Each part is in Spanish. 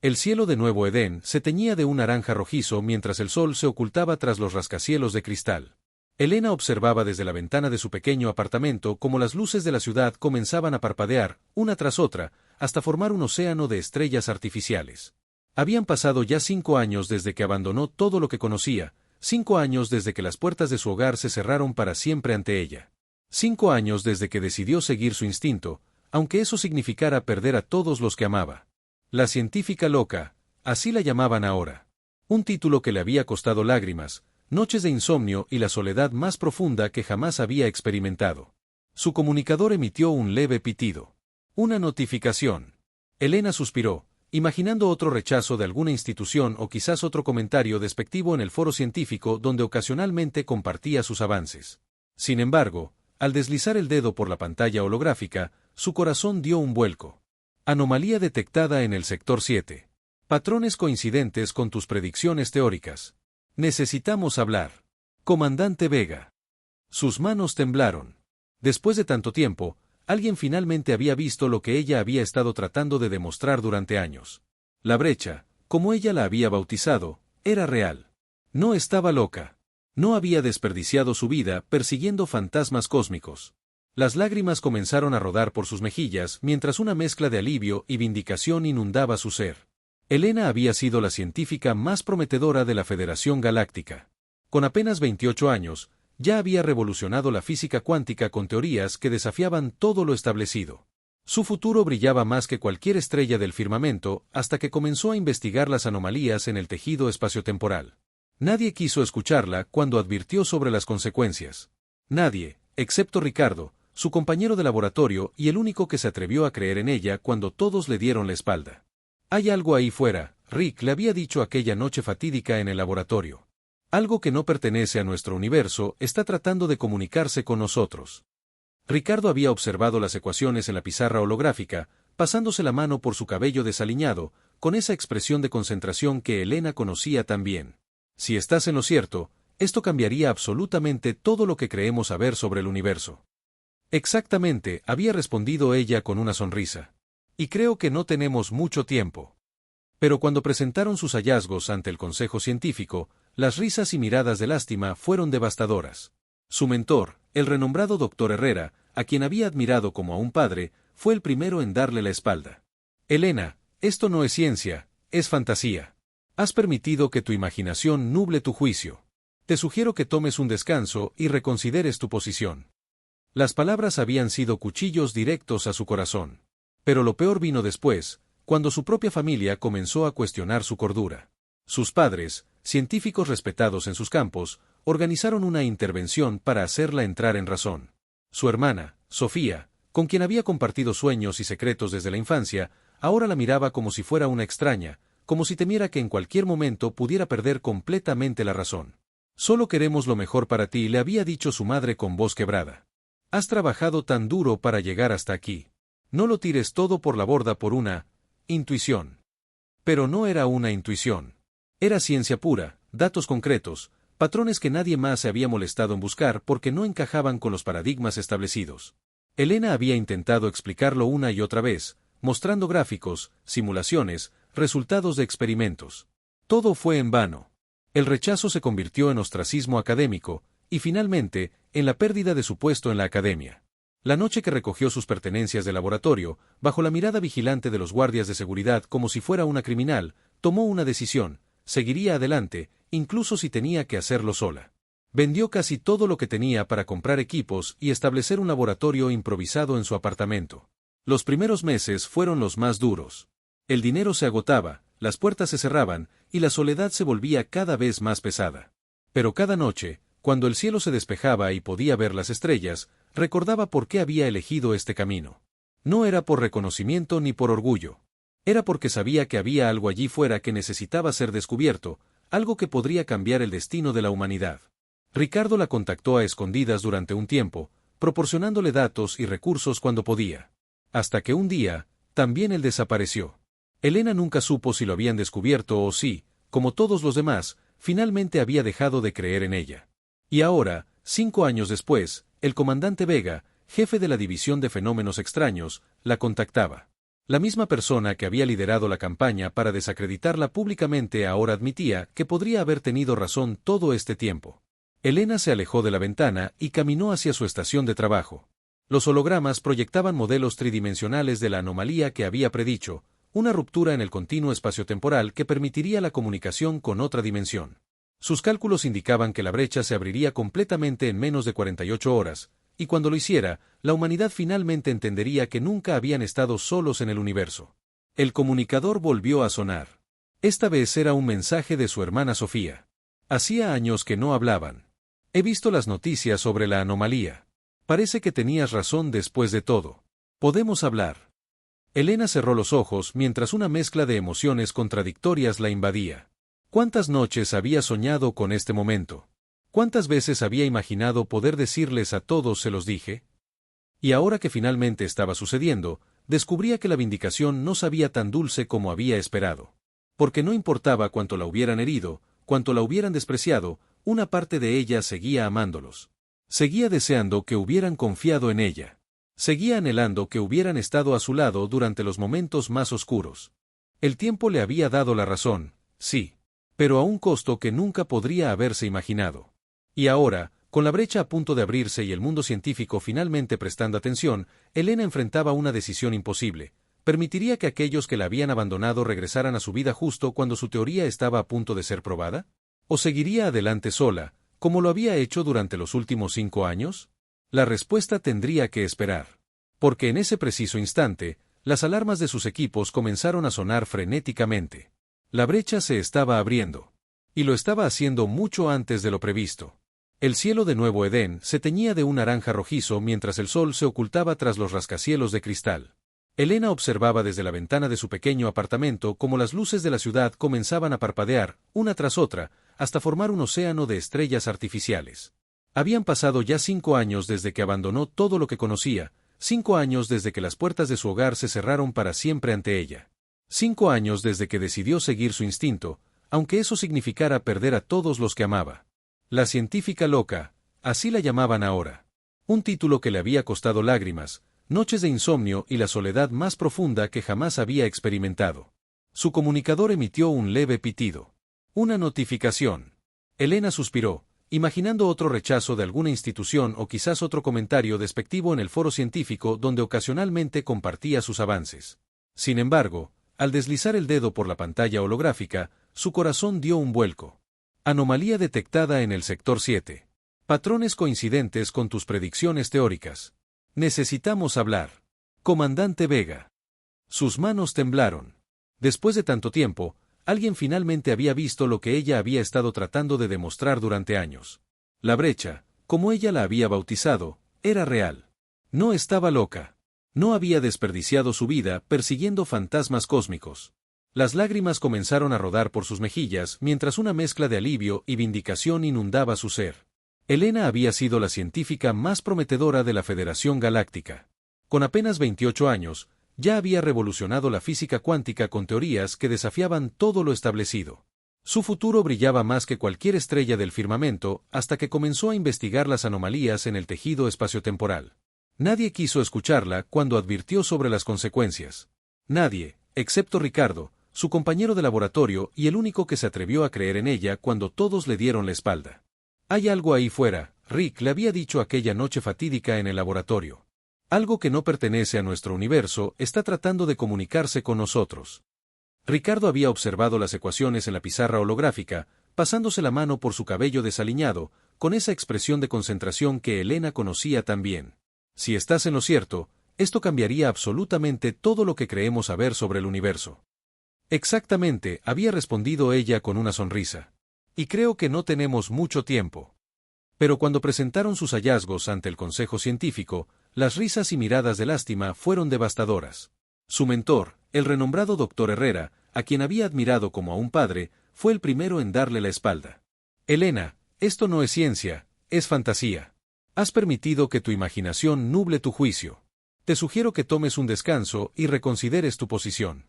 El cielo de Nuevo Edén se teñía de un naranja rojizo mientras el sol se ocultaba tras los rascacielos de cristal. Elena observaba desde la ventana de su pequeño apartamento cómo las luces de la ciudad comenzaban a parpadear, una tras otra, hasta formar un océano de estrellas artificiales. Habían pasado ya 5 años desde que abandonó todo lo que conocía, 5 años desde que las puertas de su hogar se cerraron para siempre ante ella. 5 años desde que decidió seguir su instinto, aunque eso significara perder a todos los que amaba. La científica loca, así la llamaban ahora. Un título que le había costado lágrimas, noches de insomnio y la soledad más profunda que jamás había experimentado. Su comunicador emitió un leve pitido. Una notificación. Elena suspiró, imaginando otro rechazo de alguna institución o quizás otro comentario despectivo en el foro científico donde ocasionalmente compartía sus avances. Sin embargo, al deslizar el dedo por la pantalla holográfica, su corazón dio un vuelco. Anomalía detectada en el sector 7. Patrones coincidentes con tus predicciones teóricas. Necesitamos hablar. Comandante Vega. Sus manos temblaron. Después de tanto tiempo, alguien finalmente había visto lo que ella había estado tratando de demostrar durante años. La brecha, como ella la había bautizado, era real. No estaba loca. No había desperdiciado su vida persiguiendo fantasmas cósmicos. Las lágrimas comenzaron a rodar por sus mejillas mientras una mezcla de alivio y vindicación inundaba su ser. Elena había sido la científica más prometedora de la Federación Galáctica. Con apenas 28 años, ya había revolucionado la física cuántica con teorías que desafiaban todo lo establecido. Su futuro brillaba más que cualquier estrella del firmamento hasta que comenzó a investigar las anomalías en el tejido espaciotemporal. Nadie quiso escucharla cuando advirtió sobre las consecuencias. Nadie, excepto Ricardo, su compañero de laboratorio y el único que se atrevió a creer en ella cuando todos le dieron la espalda. Hay algo ahí fuera, Rick le había dicho aquella noche fatídica en el laboratorio. Algo que no pertenece a nuestro universo está tratando de comunicarse con nosotros. Ricardo había observado las ecuaciones en la pizarra holográfica, pasándose la mano por su cabello desaliñado, con esa expresión de concentración que Elena conocía tan bien. Si estás en lo cierto, esto cambiaría absolutamente todo lo que creemos saber sobre el universo. Exactamente, había respondido ella con una sonrisa. Y creo que no tenemos mucho tiempo. Pero cuando presentaron sus hallazgos ante el Consejo Científico, las risas y miradas de lástima fueron devastadoras. Su mentor, el renombrado Dr. Herrera, a quien había admirado como a un padre, fue el primero en darle la espalda. Elena, esto no es ciencia, es fantasía. Has permitido que tu imaginación nuble tu juicio. Te sugiero que tomes un descanso y reconsideres tu posición. Las palabras habían sido cuchillos directos a su corazón. Pero lo peor vino después, cuando su propia familia comenzó a cuestionar su cordura. Sus padres, científicos respetados en sus campos, organizaron una intervención para hacerla entrar en razón. Su hermana, Sofía, con quien había compartido sueños y secretos desde la infancia, ahora la miraba como si fuera una extraña, como si temiera que en cualquier momento pudiera perder completamente la razón. Solo queremos lo mejor para ti, le había dicho su madre con voz quebrada. Has trabajado tan duro para llegar hasta aquí. No lo tires todo por la borda por una intuición. Pero no era una intuición. Era ciencia pura, datos concretos, patrones que nadie más se había molestado en buscar porque no encajaban con los paradigmas establecidos. Elena había intentado explicarlo una y otra vez, mostrando gráficos, simulaciones, resultados de experimentos. Todo fue en vano. El rechazo se convirtió en ostracismo académico, y finalmente, en la pérdida de su puesto en la academia. La noche que recogió sus pertenencias de laboratorio, bajo la mirada vigilante de los guardias de seguridad como si fuera una criminal, tomó una decisión: seguiría adelante, incluso si tenía que hacerlo sola. Vendió casi todo lo que tenía para comprar equipos y establecer un laboratorio improvisado en su apartamento. Los primeros meses fueron los más duros. El dinero se agotaba, las puertas se cerraban, y la soledad se volvía cada vez más pesada. Pero cada noche, cuando el cielo se despejaba y podía ver las estrellas, recordaba por qué había elegido este camino. No era por reconocimiento ni por orgullo. Era porque sabía que había algo allí fuera que necesitaba ser descubierto, algo que podría cambiar el destino de la humanidad. Ricardo la contactó a escondidas durante un tiempo, proporcionándole datos y recursos cuando podía. Hasta que un día, también él desapareció. Elena nunca supo si lo habían descubierto o si, como todos los demás, finalmente había dejado de creer en ella. Y ahora, 5 años después, el comandante Vega, jefe de la División de Fenómenos Extraños, la contactaba. La misma persona que había liderado la campaña para desacreditarla públicamente ahora admitía que podría haber tenido razón todo este tiempo. Elena se alejó de la ventana y caminó hacia su estación de trabajo. Los hologramas proyectaban modelos tridimensionales de la anomalía que había predicho, una ruptura en el continuo espaciotemporal que permitiría la comunicación con otra dimensión. Sus cálculos indicaban que la brecha se abriría completamente en menos de 48 horas, y cuando lo hiciera, la humanidad finalmente entendería que nunca habían estado solos en el universo. El comunicador volvió a sonar. Esta vez era un mensaje de su hermana Sofía. Hacía años que no hablaban. He visto las noticias sobre la anomalía. Parece que tenías razón después de todo. Podemos hablar. Elena cerró los ojos mientras una mezcla de emociones contradictorias la invadía. ¿Cuántas noches había soñado con este momento? ¿Cuántas veces había imaginado poder decirles a todos se los dije? Y ahora que finalmente estaba sucediendo, descubría que la vindicación no sabía tan dulce como había esperado. Porque no importaba cuánto la hubieran herido, cuánto la hubieran despreciado, una parte de ella seguía amándolos. Seguía deseando que hubieran confiado en ella. Seguía anhelando que hubieran estado a su lado durante los momentos más oscuros. El tiempo le había dado la razón, sí, pero a un costo que nunca podría haberse imaginado. Y ahora, con la brecha a punto de abrirse y el mundo científico finalmente prestando atención, Elena enfrentaba una decisión imposible. ¿Permitiría que aquellos que la habían abandonado regresaran a su vida justo cuando su teoría estaba a punto de ser probada? ¿O seguiría adelante sola, como lo había hecho durante los últimos 5 años? La respuesta tendría que esperar. Porque en ese preciso instante, las alarmas de sus equipos comenzaron a sonar frenéticamente. La brecha se estaba abriendo. Y lo estaba haciendo mucho antes de lo previsto. El cielo de Nuevo Edén se teñía de un naranja rojizo mientras el sol se ocultaba tras los rascacielos de cristal. Elena observaba desde la ventana de su pequeño apartamento cómo las luces de la ciudad comenzaban a parpadear, una tras otra, hasta formar un océano de estrellas artificiales. Habían pasado ya 5 años desde que abandonó todo lo que conocía, 5 años desde que las puertas de su hogar se cerraron para siempre ante ella. 5 años desde que decidió seguir su instinto, aunque eso significara perder a todos los que amaba. La científica loca, así la llamaban ahora. Un título que le había costado lágrimas, noches de insomnio y la soledad más profunda que jamás había experimentado. Su comunicador emitió un leve pitido. Una notificación. Elena suspiró, imaginando otro rechazo de alguna institución o quizás otro comentario despectivo en el foro científico donde ocasionalmente compartía sus avances. Sin embargo, al deslizar el dedo por la pantalla holográfica, su corazón dio un vuelco. Anomalía detectada en el sector 7. Patrones coincidentes con tus predicciones teóricas. Necesitamos hablar. Comandante Vega. Sus manos temblaron. Después de tanto tiempo, alguien finalmente había visto lo que ella había estado tratando de demostrar durante años. La brecha, como ella la había bautizado, era real. No estaba loca. No había desperdiciado su vida persiguiendo fantasmas cósmicos. Las lágrimas comenzaron a rodar por sus mejillas mientras una mezcla de alivio y vindicación inundaba su ser. Elena había sido la científica más prometedora de la Federación Galáctica. Con apenas 28 años, ya había revolucionado la física cuántica con teorías que desafiaban todo lo establecido. Su futuro brillaba más que cualquier estrella del firmamento hasta que comenzó a investigar las anomalías en el tejido espaciotemporal. Nadie quiso escucharla cuando advirtió sobre las consecuencias. Nadie, excepto Ricardo, su compañero de laboratorio y el único que se atrevió a creer en ella cuando todos le dieron la espalda. Hay algo ahí fuera, Rick le había dicho aquella noche fatídica en el laboratorio. Algo que no pertenece a nuestro universo está tratando de comunicarse con nosotros. Ricardo había observado las ecuaciones en la pizarra holográfica, pasándose la mano por su cabello desaliñado, con esa expresión de concentración que Elena conocía tan bien. Si estás en lo cierto, esto cambiaría absolutamente todo lo que creemos saber sobre el universo. Exactamente, había respondido ella con una sonrisa. Y creo que no tenemos mucho tiempo. Pero cuando presentaron sus hallazgos ante el Consejo Científico, las risas y miradas de lástima fueron devastadoras. Su mentor, el renombrado Dr. Herrera, a quien había admirado como a un padre, fue el primero en darle la espalda. Elena, esto no es ciencia, es fantasía. Has permitido que tu imaginación nuble tu juicio. Te sugiero que tomes un descanso y reconsideres tu posición.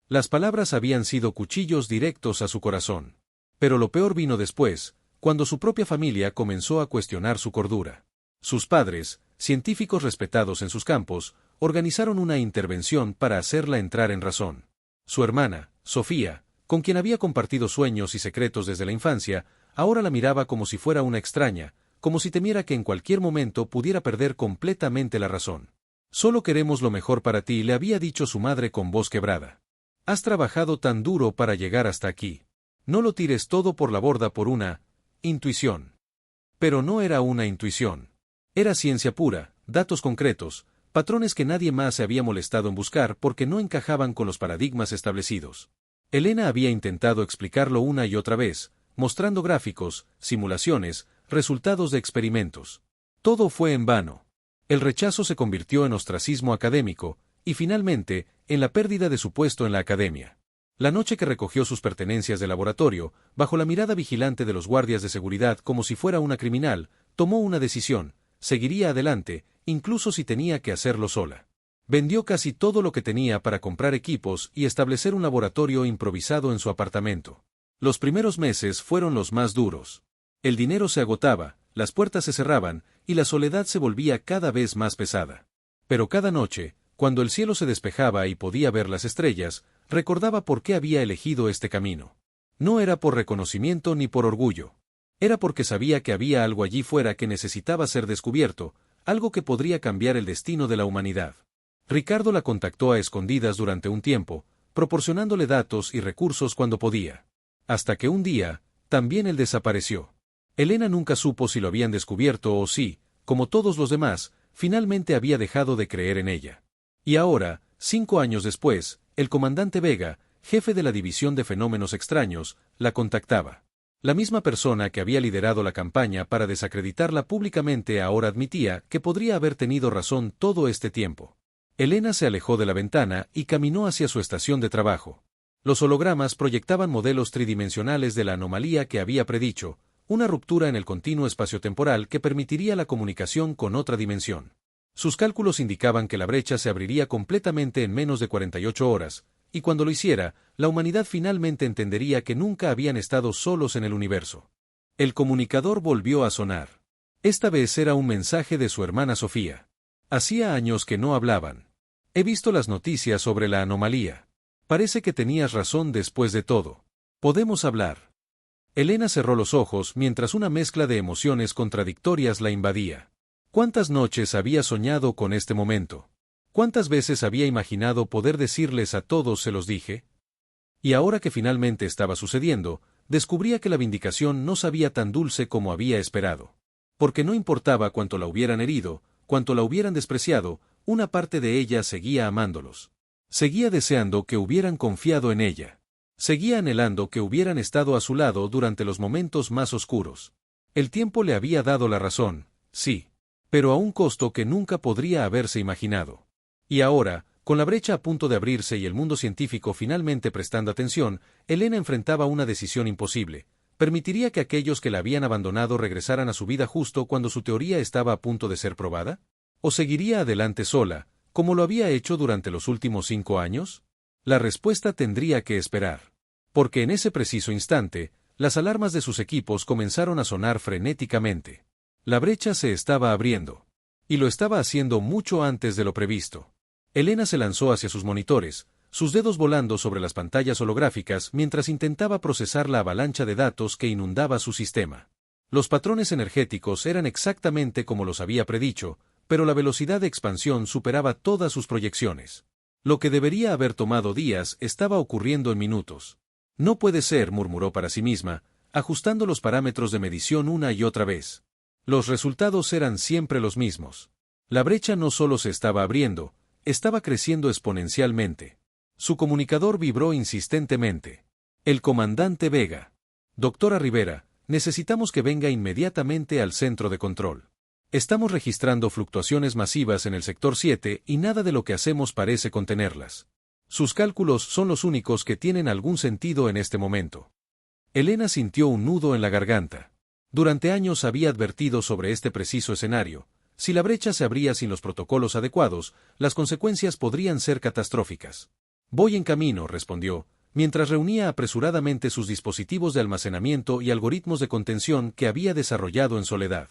Las palabras habían sido cuchillos directos a su corazón. Pero lo peor vino después, cuando su propia familia comenzó a cuestionar su cordura. Sus padres, científicos respetados en sus campos, organizaron una intervención para hacerla entrar en razón. Su hermana, Sofía, con quien había compartido sueños y secretos desde la infancia, ahora la miraba como si fuera una extraña, como si temiera que en cualquier momento pudiera perder completamente la razón. «Solo queremos lo mejor para ti», le había dicho su madre con voz quebrada. «Has trabajado tan duro para llegar hasta aquí. No lo tires todo por la borda por una intuición». Pero no era una intuición. Era ciencia pura, datos concretos, patrones que nadie más se había molestado en buscar porque no encajaban con los paradigmas establecidos. Elena había intentado explicarlo una y otra vez, mostrando gráficos, simulaciones, resultados de experimentos. Todo fue en vano. El rechazo se convirtió en ostracismo académico, y finalmente, en la pérdida de su puesto en la academia. La noche que recogió sus pertenencias de laboratorio, bajo la mirada vigilante de los guardias de seguridad como si fuera una criminal, tomó una decisión: seguiría adelante, incluso si tenía que hacerlo sola. Vendió casi todo lo que tenía para comprar equipos y establecer un laboratorio improvisado en su apartamento. Los primeros meses fueron los más duros. El dinero se agotaba, las puertas se cerraban, y la soledad se volvía cada vez más pesada. Pero cada noche, cuando el cielo se despejaba y podía ver las estrellas, recordaba por qué había elegido este camino. No era por reconocimiento ni por orgullo. Era porque sabía que había algo allí fuera que necesitaba ser descubierto, algo que podría cambiar el destino de la humanidad. Ricardo la contactó a escondidas durante un tiempo, proporcionándole datos y recursos cuando podía. Hasta que un día, también él desapareció. Elena nunca supo si lo habían descubierto o si, como todos los demás, finalmente había dejado de creer en ella. Y ahora, 5 años después, el comandante Vega, jefe de la División de Fenómenos Extraños, la contactaba. La misma persona que había liderado la campaña para desacreditarla públicamente ahora admitía que podría haber tenido razón todo este tiempo. Elena se alejó de la ventana y caminó hacia su estación de trabajo. Los hologramas proyectaban modelos tridimensionales de la anomalía que había predicho, una ruptura en el continuo espaciotemporal que permitiría la comunicación con otra dimensión. Sus cálculos indicaban que la brecha se abriría completamente en menos de 48 horas, y cuando lo hiciera, la humanidad finalmente entendería que nunca habían estado solos en el universo. El comunicador volvió a sonar. Esta vez era un mensaje de su hermana Sofía. Hacía años que no hablaban. He visto las noticias sobre la anomalía. Parece que tenías razón después de todo. ¿Podemos hablar? Elena cerró los ojos mientras una mezcla de emociones contradictorias la invadía. ¿Cuántas noches había soñado con este momento? ¿Cuántas veces había imaginado poder decirles a todos se los dije? Y ahora que finalmente estaba sucediendo, descubría que la vindicación no sabía tan dulce como había esperado. Porque no importaba cuánto la hubieran herido, cuánto la hubieran despreciado, una parte de ella seguía amándolos. Seguía deseando que hubieran confiado en ella. Seguía anhelando que hubieran estado a su lado durante los momentos más oscuros. El tiempo le había dado la razón, sí, pero a un costo que nunca podría haberse imaginado. Y ahora, con la brecha a punto de abrirse y el mundo científico finalmente prestando atención, Elena enfrentaba una decisión imposible. ¿Permitiría que aquellos que la habían abandonado regresaran a su vida justo cuando su teoría estaba a punto de ser probada? ¿O seguiría adelante sola, como lo había hecho durante los últimos 5 años? La respuesta tendría que esperar. Porque en ese preciso instante, las alarmas de sus equipos comenzaron a sonar frenéticamente. La brecha se estaba abriendo. Y lo estaba haciendo mucho antes de lo previsto. Elena se lanzó hacia sus monitores, sus dedos volando sobre las pantallas holográficas mientras intentaba procesar la avalancha de datos que inundaba su sistema. Los patrones energéticos eran exactamente como los había predicho, pero la velocidad de expansión superaba todas sus proyecciones. Lo que debería haber tomado días estaba ocurriendo en minutos. No puede ser, murmuró para sí misma, ajustando los parámetros de medición una y otra vez. Los resultados eran siempre los mismos. La brecha no solo se estaba abriendo, estaba creciendo exponencialmente. Su comunicador vibró insistentemente. El comandante Vega. Doctora Rivera, necesitamos que venga inmediatamente al centro de control. Estamos registrando fluctuaciones masivas en el sector 7 y nada de lo que hacemos parece contenerlas. Sus cálculos son los únicos que tienen algún sentido en este momento. Elena sintió un nudo en la garganta. Durante años había advertido sobre este preciso escenario. Si la brecha se abría sin los protocolos adecuados, las consecuencias podrían ser catastróficas. Voy en camino, respondió, mientras reunía apresuradamente sus dispositivos de almacenamiento y algoritmos de contención que había desarrollado en soledad.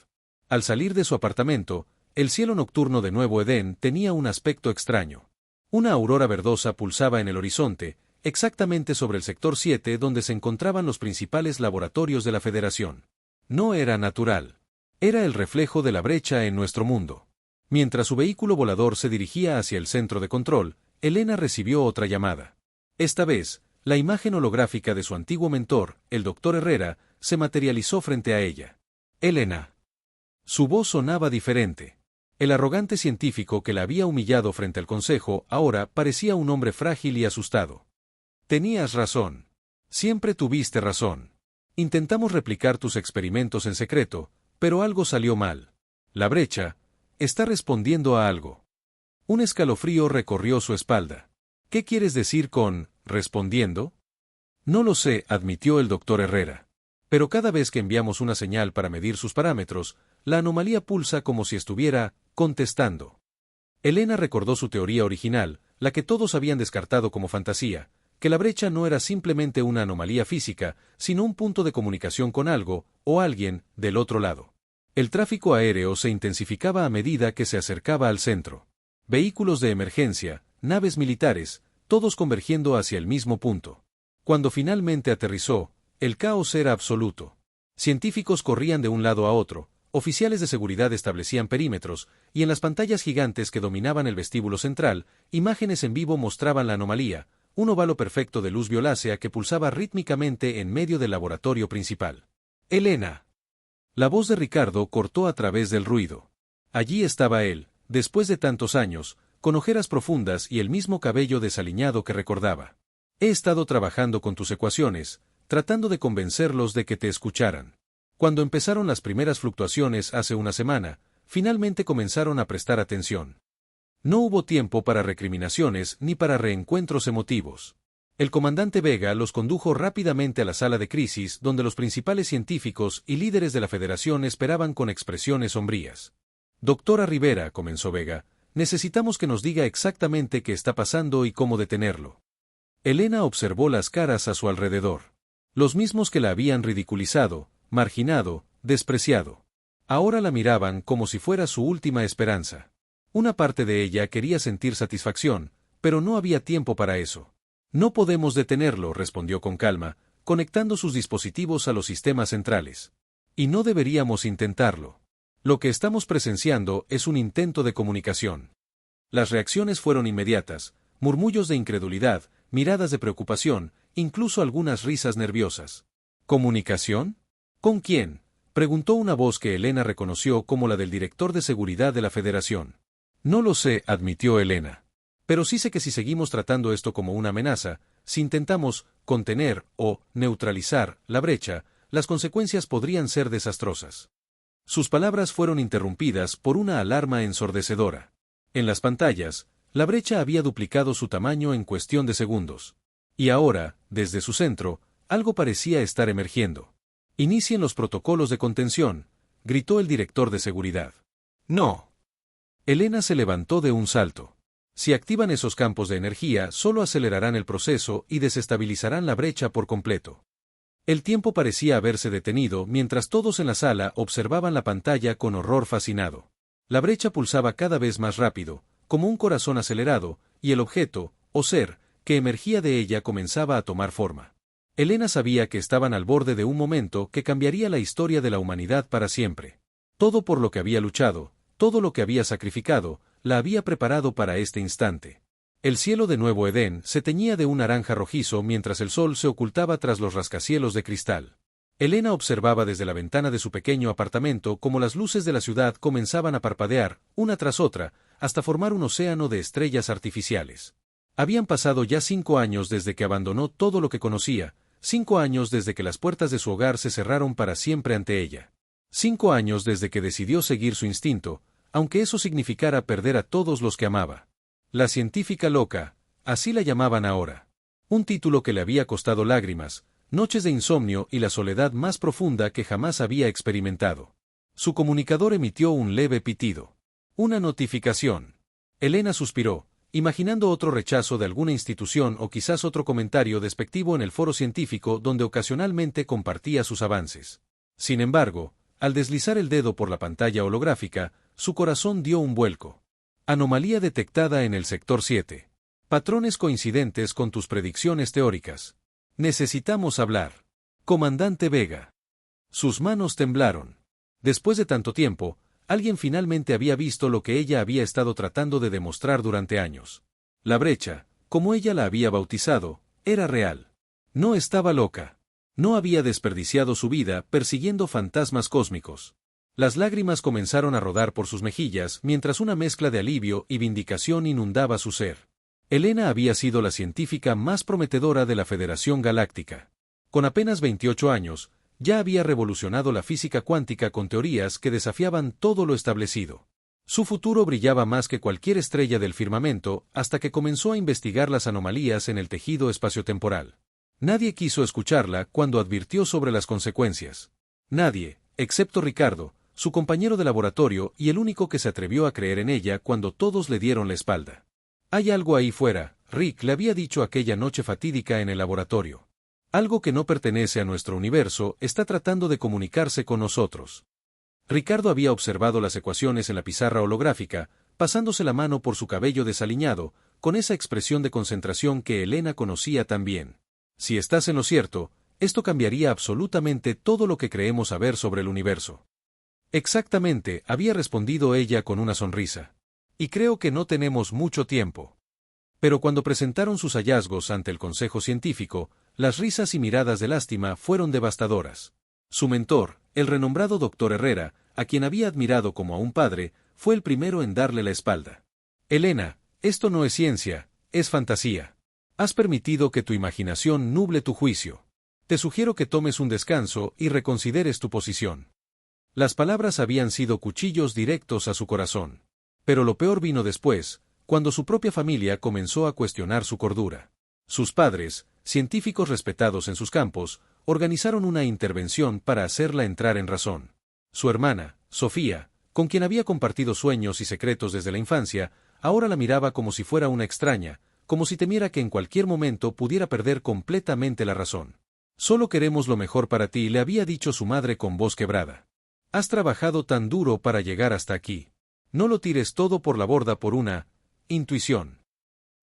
Al salir de su apartamento, El cielo nocturno de Nuevo Edén tenía un aspecto extraño. Una aurora verdosa pulsaba en el horizonte, exactamente sobre el sector 7 donde se encontraban los principales laboratorios de la Federación. No era natural. Era el reflejo de la brecha en nuestro mundo. Mientras su vehículo volador se dirigía hacia el centro de control, Elena recibió otra llamada. Esta vez, la imagen holográfica de su antiguo mentor, el Dr. Herrera, se materializó frente a ella. Elena. Su voz sonaba diferente. El arrogante científico que la había humillado frente al consejo ahora parecía un hombre frágil y asustado. Tenías razón. Siempre tuviste razón. Intentamos replicar tus experimentos en secreto, pero algo salió mal. La brecha está respondiendo a algo. Un escalofrío recorrió su espalda. ¿Qué quieres decir con respondiendo? No lo sé, admitió el doctor Herrera. Pero cada vez que enviamos una señal para medir sus parámetros, la anomalía pulsa como si estuviera contestando. Elena recordó su teoría original, la que todos habían descartado como fantasía, que la brecha no era simplemente una anomalía física, sino un punto de comunicación con algo, o alguien, del otro lado. El tráfico aéreo se intensificaba a medida que se acercaba al centro. Vehículos de emergencia, naves militares, todos convergiendo hacia el mismo punto. Cuando finalmente aterrizó, el caos era absoluto. Científicos corrían de un lado a otro, oficiales de seguridad establecían perímetros, y en las pantallas gigantes que dominaban el vestíbulo central, imágenes en vivo mostraban la anomalía, un óvalo perfecto de luz violácea que pulsaba rítmicamente en medio del laboratorio principal. Elena. La voz de Ricardo cortó a través del ruido. Allí estaba él, después de tantos años, con ojeras profundas y el mismo cabello desaliñado que recordaba. He estado trabajando con tus ecuaciones, tratando de convencerlos de que te escucharan. Cuando empezaron las primeras fluctuaciones hace una semana, finalmente comenzaron a prestar atención. No hubo tiempo para recriminaciones ni para reencuentros emotivos. El comandante Vega los condujo rápidamente a la sala de crisis donde los principales científicos y líderes de la Federación esperaban con expresiones sombrías. Doctora Rivera, comenzó Vega, necesitamos que nos diga exactamente qué está pasando y cómo detenerlo. Elena observó las caras a su alrededor. Los mismos que la habían ridiculizado, marginado, despreciado. Ahora la miraban como si fuera su última esperanza. Una parte de ella quería sentir satisfacción, pero no había tiempo para eso. No podemos detenerlo, respondió con calma, conectando sus dispositivos a los sistemas centrales. Y no deberíamos intentarlo. Lo que estamos presenciando es un intento de comunicación. Las reacciones fueron inmediatas, murmullos de incredulidad, miradas de preocupación, incluso algunas risas nerviosas. ¿Comunicación? ¿Con quién?, preguntó una voz que Elena reconoció como la del director de seguridad de la Federación. No lo sé, admitió Elena. Pero sí sé que si seguimos tratando esto como una amenaza, si intentamos contener o neutralizar la brecha, las consecuencias podrían ser desastrosas. Sus palabras fueron interrumpidas por una alarma ensordecedora. En las pantallas, la brecha había duplicado su tamaño en cuestión de segundos. Y ahora, desde su centro, algo parecía estar emergiendo. Inicien los protocolos de contención, gritó el director de seguridad. No. Elena se levantó de un salto. Si activan esos campos de energía, solo acelerarán el proceso y desestabilizarán la brecha por completo. El tiempo parecía haberse detenido mientras todos en la sala observaban la pantalla con horror fascinado. La brecha pulsaba cada vez más rápido, como un corazón acelerado, y el objeto, o ser, que emergía de ella comenzaba a tomar forma. Elena sabía que estaban al borde de un momento que cambiaría la historia de la humanidad para siempre. Todo por lo que había luchado, todo lo que había sacrificado, la había preparado para este instante. El cielo de Nuevo Edén se teñía de un naranja rojizo mientras el sol se ocultaba tras los rascacielos de cristal. Elena observaba desde la ventana de su pequeño apartamento cómo las luces de la ciudad comenzaban a parpadear, una tras otra, hasta formar un océano de estrellas artificiales. Habían pasado ya 5 años desde que abandonó todo lo que conocía, 5 años desde que las puertas de su hogar se cerraron para siempre ante ella. 5 años desde que decidió seguir su instinto, aunque eso significara perder a todos los que amaba. La científica loca, así la llamaban ahora. Un título que le había costado lágrimas, noches de insomnio y la soledad más profunda que jamás había experimentado. Su comunicador emitió un leve pitido. Una notificación. Elena suspiró, imaginando otro rechazo de alguna institución o quizás otro comentario despectivo en el foro científico donde ocasionalmente compartía sus avances. Sin embargo, al deslizar el dedo por la pantalla holográfica, su corazón dio un vuelco. Anomalía detectada en el sector 7. Patrones coincidentes con tus predicciones teóricas. Necesitamos hablar. Comandante Vega. Sus manos temblaron. Después de tanto tiempo, alguien finalmente había visto lo que ella había estado tratando de demostrar durante años. La brecha, como ella la había bautizado, era real. No estaba loca. No había desperdiciado su vida persiguiendo fantasmas cósmicos. Las lágrimas comenzaron a rodar por sus mejillas mientras una mezcla de alivio y vindicación inundaba su ser. Elena había sido la científica más prometedora de la Federación Galáctica. Con apenas 28 años, ya había revolucionado la física cuántica con teorías que desafiaban todo lo establecido. Su futuro brillaba más que cualquier estrella del firmamento hasta que comenzó a investigar las anomalías en el tejido espaciotemporal. Nadie quiso escucharla cuando advirtió sobre las consecuencias. Nadie, excepto Ricardo, su compañero de laboratorio y el único que se atrevió a creer en ella cuando todos le dieron la espalda. Hay algo ahí fuera, Rick le había dicho aquella noche fatídica en el laboratorio. Algo que no pertenece a nuestro universo está tratando de comunicarse con nosotros. Ricardo había observado las ecuaciones en la pizarra holográfica, pasándose la mano por su cabello desaliñado, con esa expresión de concentración que Elena conocía tan bien. Si estás en lo cierto, esto cambiaría absolutamente todo lo que creemos saber sobre el universo. Exactamente, había respondido ella con una sonrisa. Y creo que no tenemos mucho tiempo. Pero cuando presentaron sus hallazgos ante el Consejo Científico, las risas y miradas de lástima fueron devastadoras. Su mentor, el renombrado Dr. Herrera, a quien había admirado como a un padre, fue el primero en darle la espalda. Elena, esto no es ciencia, es fantasía. Has permitido que tu imaginación nuble tu juicio. Te sugiero que tomes un descanso y reconsideres tu posición. Las palabras habían sido cuchillos directos a su corazón. Pero lo peor vino después, cuando su propia familia comenzó a cuestionar su cordura. Sus padres, científicos respetados en sus campos, organizaron una intervención para hacerla entrar en razón. Su hermana, Sofía, con quien había compartido sueños y secretos desde la infancia, ahora la miraba como si fuera una extraña, como si temiera que en cualquier momento pudiera perder completamente la razón. Solo queremos lo mejor para ti, le había dicho su madre con voz quebrada. Has trabajado tan duro para llegar hasta aquí. No lo tires todo por la borda por una intuición.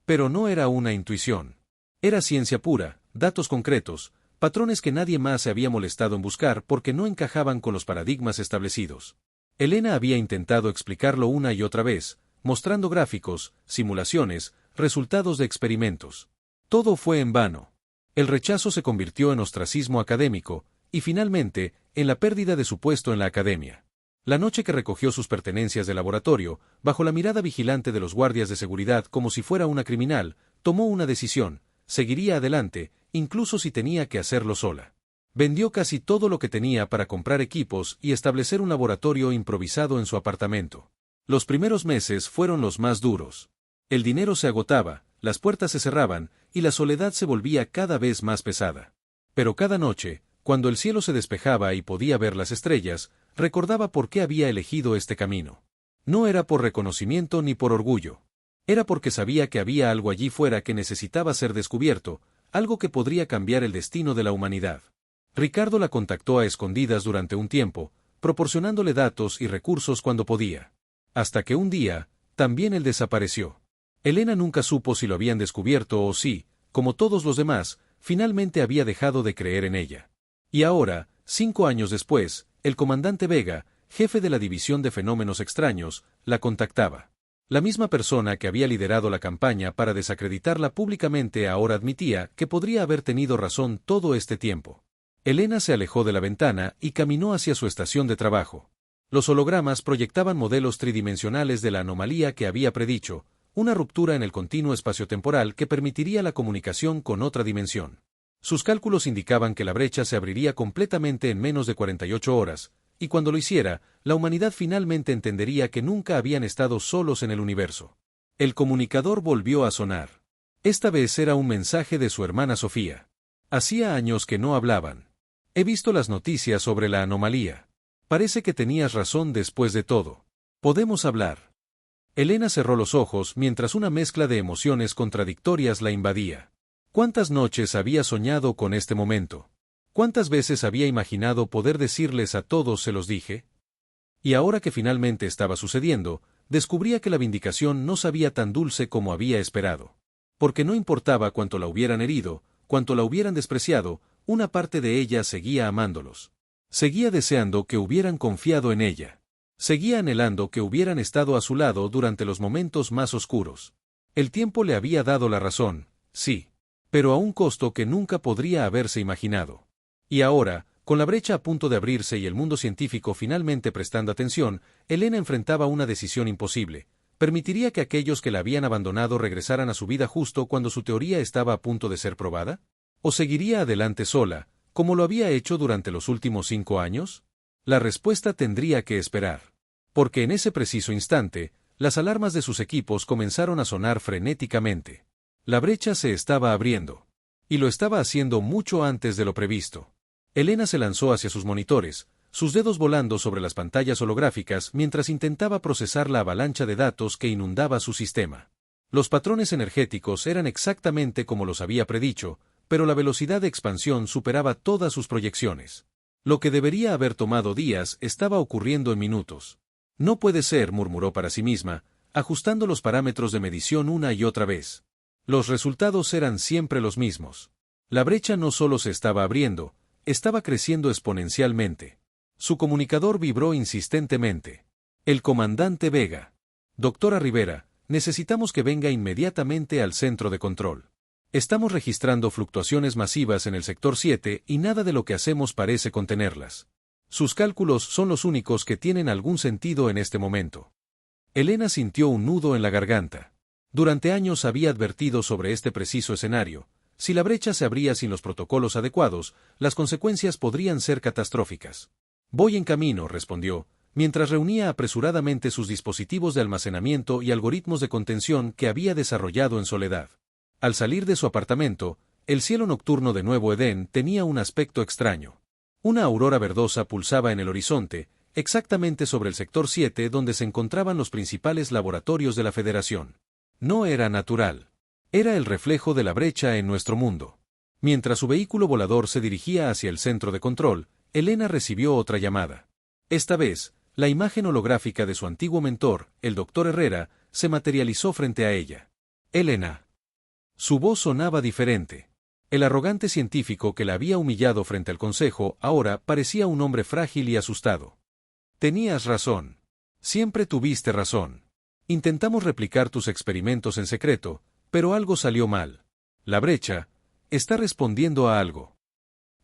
Pero no era una intuición. Era ciencia pura, datos concretos, patrones que nadie más se había molestado en buscar porque no encajaban con los paradigmas establecidos. Elena había intentado explicarlo una y otra vez, mostrando gráficos, simulaciones, resultados de experimentos. Todo fue en vano. El rechazo se convirtió en ostracismo académico, y finalmente, en la pérdida de su puesto en la academia. La noche que recogió sus pertenencias de laboratorio, bajo la mirada vigilante de los guardias de seguridad como si fuera una criminal, tomó una decisión: seguiría adelante, incluso si tenía que hacerlo sola. Vendió casi todo lo que tenía para comprar equipos y establecer un laboratorio improvisado en su apartamento. Los primeros meses fueron los más duros. El dinero se agotaba, las puertas se cerraban, y la soledad se volvía cada vez más pesada. Pero cada noche, cuando el cielo se despejaba y podía ver las estrellas, recordaba por qué había elegido este camino. No era por reconocimiento ni por orgullo. Era porque sabía que había algo allí fuera que necesitaba ser descubierto, algo que podría cambiar el destino de la humanidad. Ricardo la contactó a escondidas durante un tiempo, proporcionándole datos y recursos cuando podía. Hasta que un día, también él desapareció. Elena nunca supo si lo habían descubierto o si, como todos los demás, finalmente había dejado de creer en ella. Y ahora, 5 años después, el comandante Vega, jefe de la División de Fenómenos Extraños, la contactaba. La misma persona que había liderado la campaña para desacreditarla públicamente ahora admitía que podría haber tenido razón todo este tiempo. Elena se alejó de la ventana y caminó hacia su estación de trabajo. Los hologramas proyectaban modelos tridimensionales de la anomalía que había predicho, una ruptura en el continuo espaciotemporal que permitiría la comunicación con otra dimensión. Sus cálculos indicaban que la brecha se abriría completamente en menos de 48 horas, y cuando lo hiciera, la humanidad finalmente entendería que nunca habían estado solos en el universo. El comunicador volvió a sonar. Esta vez era un mensaje de su hermana Sofía. Hacía años que no hablaban. He visto las noticias sobre la anomalía. Parece que tenías razón después de todo. Podemos hablar. Elena cerró los ojos mientras una mezcla de emociones contradictorias la invadía. ¿Cuántas noches había soñado con este momento? ¿Cuántas veces había imaginado poder decirles a todos se los dije? Y ahora que finalmente estaba sucediendo, descubría que la vindicación no sabía tan dulce como había esperado. Porque no importaba cuánto la hubieran herido, cuánto la hubieran despreciado, una parte de ella seguía amándolos. Seguía deseando que hubieran confiado en ella. Seguía anhelando que hubieran estado a su lado durante los momentos más oscuros. El tiempo le había dado la razón, sí, pero a un costo que nunca podría haberse imaginado. Y ahora, con la brecha a punto de abrirse y el mundo científico finalmente prestando atención, Elena enfrentaba una decisión imposible. ¿Permitiría que aquellos que la habían abandonado regresaran a su vida justo cuando su teoría estaba a punto de ser probada? ¿O seguiría adelante sola, como lo había hecho durante los últimos 5 años? La respuesta tendría que esperar. Porque en ese preciso instante, las alarmas de sus equipos comenzaron a sonar frenéticamente. La brecha se estaba abriendo. Y lo estaba haciendo mucho antes de lo previsto. Elena se lanzó hacia sus monitores, sus dedos volando sobre las pantallas holográficas mientras intentaba procesar la avalancha de datos que inundaba su sistema. Los patrones energéticos eran exactamente como los había predicho, pero la velocidad de expansión superaba todas sus proyecciones. Lo que debería haber tomado días estaba ocurriendo en minutos. No puede ser, murmuró para sí misma, ajustando los parámetros de medición una y otra vez. Los resultados eran siempre los mismos. La brecha no solo se estaba abriendo, estaba creciendo exponencialmente. Su comunicador vibró insistentemente. El comandante Vega. Doctora Rivera, necesitamos que venga inmediatamente al centro de control. Estamos registrando fluctuaciones masivas en el sector 7 y nada de lo que hacemos parece contenerlas. Sus cálculos son los únicos que tienen algún sentido en este momento. Elena sintió un nudo en la garganta. Durante años había advertido sobre este preciso escenario. Si la brecha se abría sin los protocolos adecuados, las consecuencias podrían ser catastróficas. Voy en camino, respondió, mientras reunía apresuradamente sus dispositivos de almacenamiento y algoritmos de contención que había desarrollado en soledad. Al salir de su apartamento, el cielo nocturno de Nuevo Edén tenía un aspecto extraño. Una aurora verdosa pulsaba en el horizonte, exactamente sobre el sector 7 donde se encontraban los principales laboratorios de la Federación. No era natural. Era el reflejo de la brecha en nuestro mundo. Mientras su vehículo volador se dirigía hacia el centro de control, Elena recibió otra llamada. Esta vez, la imagen holográfica de su antiguo mentor, el Dr. Herrera, se materializó frente a ella. Elena. Su voz sonaba diferente. El arrogante científico que la había humillado frente al consejo ahora parecía un hombre frágil y asustado. Tenías razón. Siempre tuviste razón. Intentamos replicar tus experimentos en secreto, pero algo salió mal. La brecha está respondiendo a algo.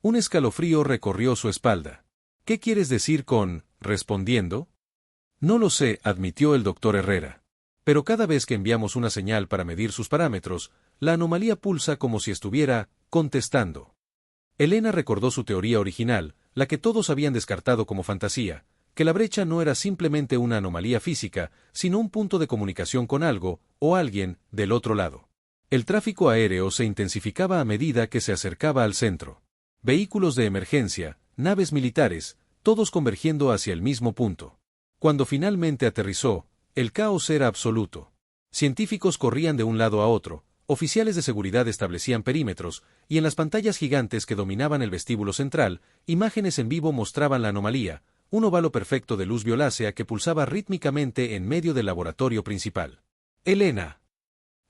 Un escalofrío recorrió su espalda. ¿Qué quieres decir con respondiendo? No lo sé, admitió el doctor Herrera. Pero cada vez que enviamos una señal para medir sus parámetros, la anomalía pulsa como si estuviera contestando. Elena recordó su teoría original, la que todos habían descartado como fantasía, que la brecha no era simplemente una anomalía física, sino un punto de comunicación con algo, o alguien, del otro lado. El tráfico aéreo se intensificaba a medida que se acercaba al centro. Vehículos de emergencia, naves militares, todos convergiendo hacia el mismo punto. Cuando finalmente aterrizó, el caos era absoluto. Científicos corrían de un lado a otro, oficiales de seguridad establecían perímetros, y en las pantallas gigantes que dominaban el vestíbulo central, imágenes en vivo mostraban la anomalía, un óvalo perfecto de luz violácea que pulsaba rítmicamente en medio del laboratorio principal. Elena.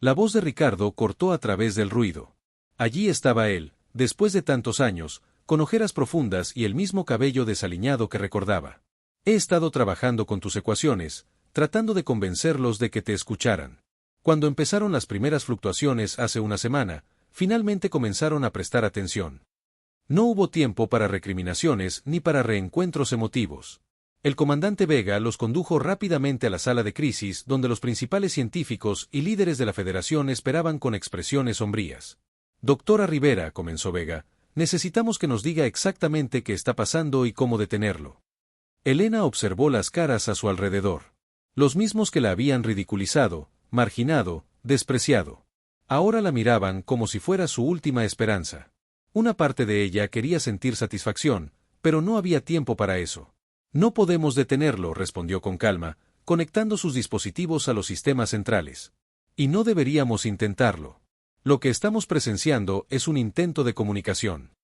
La voz de Ricardo cortó a través del ruido. Allí estaba él, después de tantos años, con ojeras profundas y el mismo cabello desaliñado que recordaba. He estado trabajando con tus ecuaciones, tratando de convencerlos de que te escucharan. Cuando empezaron las primeras fluctuaciones hace una semana, finalmente comenzaron a prestar atención. No hubo tiempo para recriminaciones ni para reencuentros emotivos. El comandante Vega los condujo rápidamente a la sala de crisis donde los principales científicos y líderes de la Federación esperaban con expresiones sombrías. Doctora Rivera, comenzó Vega, necesitamos que nos diga exactamente qué está pasando y cómo detenerlo. Elena observó las caras a su alrededor. Los mismos que la habían ridiculizado, marginado, despreciado. Ahora la miraban como si fuera su última esperanza. Una parte de ella quería sentir satisfacción, pero no había tiempo para eso. No podemos detenerlo, respondió con calma, conectando sus dispositivos a los sistemas centrales. Y no deberíamos intentarlo. Lo que estamos presenciando es un intento de comunicación.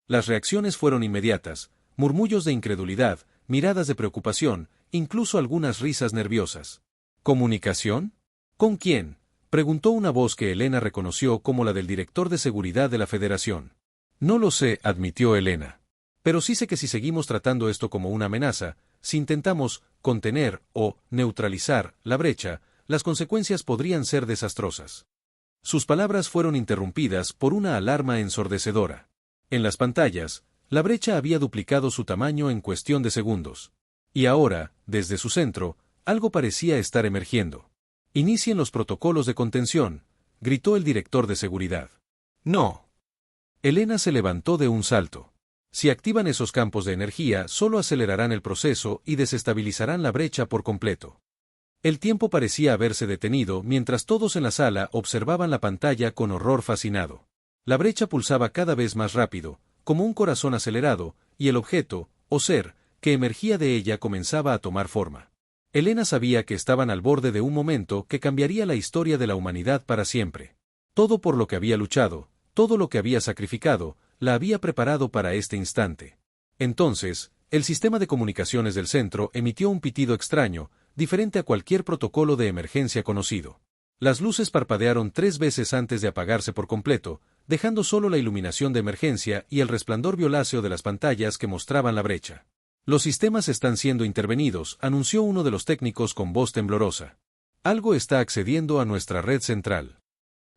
Las reacciones fueron inmediatas, murmullos de incredulidad, miradas de preocupación, incluso algunas risas nerviosas. ¿Comunicación? ¿Con quién?, preguntó una voz que Elena reconoció como la del director de seguridad de la Federación. No lo sé, admitió Elena. Pero sí sé que si seguimos tratando esto como una amenaza, si intentamos contener o neutralizar la brecha, las consecuencias podrían ser desastrosas. Sus palabras fueron interrumpidas por una alarma ensordecedora. En las pantallas, la brecha había duplicado su tamaño en cuestión de segundos. Y ahora, desde su centro, algo parecía estar emergiendo. «Inicien los protocolos de contención», gritó el director de seguridad. «No». Elena se levantó de un salto. Si activan esos campos de energía, solo acelerarán el proceso y desestabilizarán la brecha por completo. El tiempo parecía haberse detenido mientras todos en la sala observaban la pantalla con horror fascinado. La brecha pulsaba cada vez más rápido, como un corazón acelerado, y el objeto, o ser, que emergía de ella comenzaba a tomar forma. Elena sabía que estaban al borde de un momento que cambiaría la historia de la humanidad para siempre. Todo por lo que había luchado, todo lo que había sacrificado, la había preparado para este instante. Entonces, el sistema de comunicaciones del centro emitió un pitido extraño, diferente a cualquier protocolo de emergencia conocido. Las luces parpadearon 3 veces antes de apagarse por completo, dejando solo la iluminación de emergencia y el resplandor violáceo de las pantallas que mostraban la brecha. «Los sistemas están siendo intervenidos», anunció uno de los técnicos con voz temblorosa. «Algo está accediendo a nuestra red central».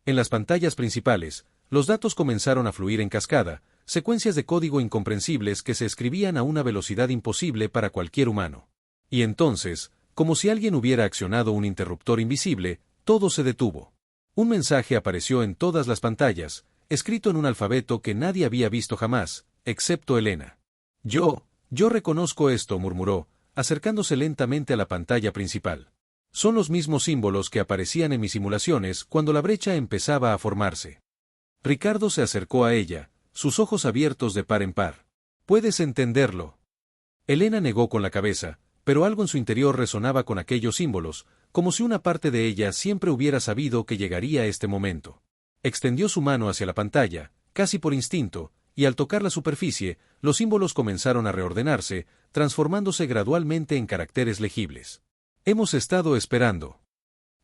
En las pantallas principales, los datos comenzaron a fluir en cascada, secuencias de código incomprensibles que se escribían a una velocidad imposible para cualquier humano. Y entonces, como si alguien hubiera accionado un interruptor invisible, todo se detuvo. Un mensaje apareció en todas las pantallas, escrito en un alfabeto que nadie había visto jamás, excepto Elena. Yo reconozco esto», murmuró, acercándose lentamente a la pantalla principal. «Son los mismos símbolos que aparecían en mis simulaciones cuando la brecha empezaba a formarse». Ricardo se acercó a ella, sus ojos abiertos de par en par. «¿Puedes entenderlo?». Elena negó con la cabeza, pero algo en su interior resonaba con aquellos símbolos, como si una parte de ella siempre hubiera sabido que llegaría este momento. Extendió su mano hacia la pantalla, casi por instinto, y al tocar la superficie, los símbolos comenzaron a reordenarse, transformándose gradualmente en caracteres legibles. «Hemos estado esperando»,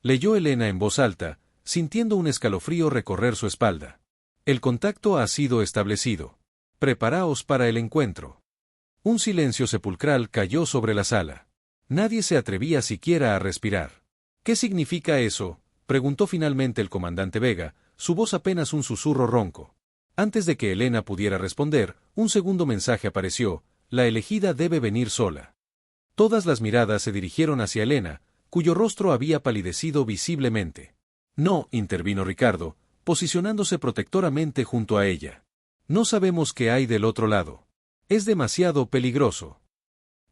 leyó Elena en voz alta, sintiendo un escalofrío recorrer su espalda. «El contacto ha sido establecido. Preparaos para el encuentro». Un silencio sepulcral cayó sobre la sala. Nadie se atrevía siquiera a respirar. «¿Qué significa eso?», preguntó finalmente el comandante Vega, su voz apenas un susurro ronco. Antes de que Elena pudiera responder, un segundo mensaje apareció: «La elegida debe venir sola». Todas las miradas se dirigieron hacia Elena, cuyo rostro había palidecido visiblemente. «No», intervino Ricardo, posicionándose protectoramente junto a ella. «No sabemos qué hay del otro lado. Es demasiado peligroso».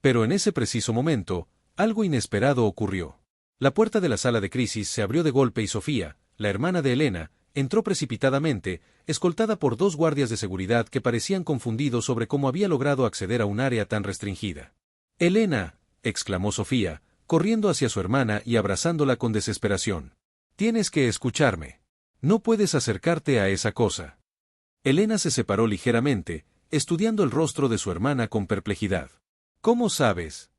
Pero en ese preciso momento, algo inesperado ocurrió. La puerta de la sala de crisis se abrió de golpe y Sofía, la hermana de Elena, entró precipitadamente, escoltada por 2 guardias de seguridad que parecían confundidos sobre cómo había logrado acceder a un área tan restringida. «Elena», exclamó Sofía, corriendo hacia su hermana y abrazándola con desesperación. «Tienes que escucharme. No puedes acercarte a esa cosa». Elena se separó ligeramente, estudiando el rostro de su hermana con perplejidad. «¿Cómo sabes?».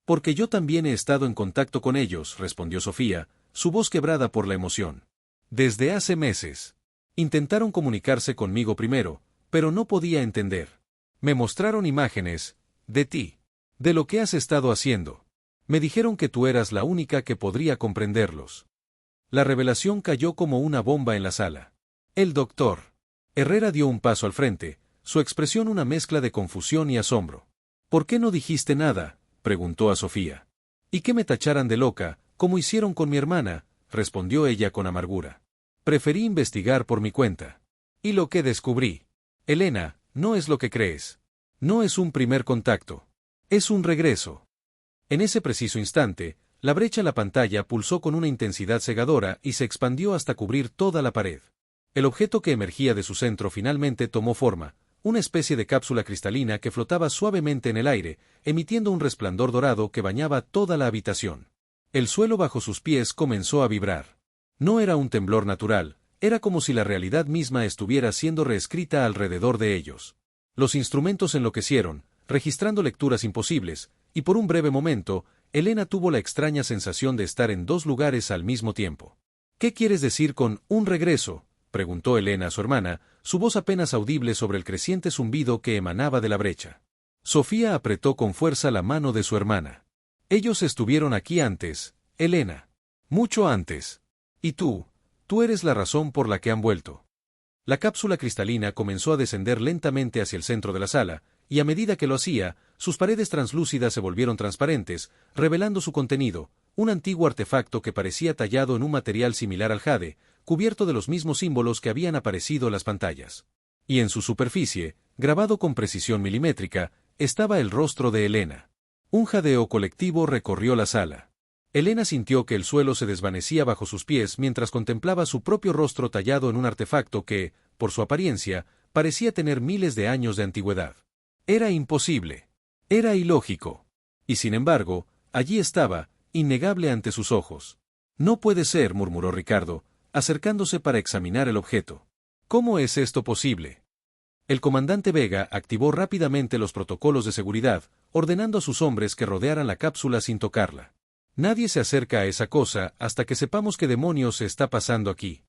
«Porque yo también he estado en contacto con ellos», respondió Sofía, su voz quebrada por la emoción. «Desde hace meses. Intentaron comunicarse conmigo primero, pero no podía entender. Me mostraron imágenes de ti, de lo que has estado haciendo. Me dijeron que tú eras la única que podría comprenderlos». La revelación cayó como una bomba en la sala. El doctor Herrera dio un paso al frente, su expresión una mezcla de confusión y asombro. «¿Por qué no dijiste nada?», preguntó a Sofía. «¿Y que me tacharan de loca, como hicieron con mi hermana?», respondió ella con amargura. «Preferí investigar por mi cuenta. Y lo que descubrí, Elena, no es lo que crees. No es un primer contacto. Es un regreso». En ese preciso instante, la brecha en la pantalla pulsó con una intensidad cegadora y se expandió hasta cubrir toda la pared. El objeto que emergía de su centro finalmente tomó forma, una especie de cápsula cristalina que flotaba suavemente en el aire, emitiendo un resplandor dorado que bañaba toda la habitación. El suelo bajo sus pies comenzó a vibrar. No era un temblor natural, era como si la realidad misma estuviera siendo reescrita alrededor de ellos. Los instrumentos enloquecieron, registrando lecturas imposibles, y por un breve momento, Elena tuvo la extraña sensación de estar en dos lugares al mismo tiempo. ¿Qué quieres decir con un regreso?, preguntó Elena a su hermana, su voz apenas audible sobre el creciente zumbido que emanaba de la brecha. Sofía apretó con fuerza la mano de su hermana. Ellos estuvieron aquí antes, Elena. Mucho antes. Y tú eres la razón por la que han vuelto. La cápsula cristalina comenzó a descender lentamente hacia el centro de la sala, y a medida que lo hacía, sus paredes translúcidas se volvieron transparentes, revelando su contenido, un antiguo artefacto que parecía tallado en un material similar al jade, cubierto de los mismos símbolos que habían aparecido en las pantallas. Y en su superficie, grabado con precisión milimétrica, estaba el rostro de Elena. Un jadeo colectivo recorrió la sala. Elena sintió que el suelo se desvanecía bajo sus pies mientras contemplaba su propio rostro tallado en un artefacto que, por su apariencia, parecía tener miles de años de antigüedad. Era imposible. Era ilógico. Y sin embargo, allí estaba, innegable ante sus ojos. No puede ser, murmuró Ricardo, acercándose para examinar el objeto. ¿Cómo es esto posible? El comandante Vega activó rápidamente los protocolos de seguridad, ordenando a sus hombres que rodearan la cápsula sin tocarla. Nadie se acerca a esa cosa hasta que sepamos qué demonios se está pasando aquí.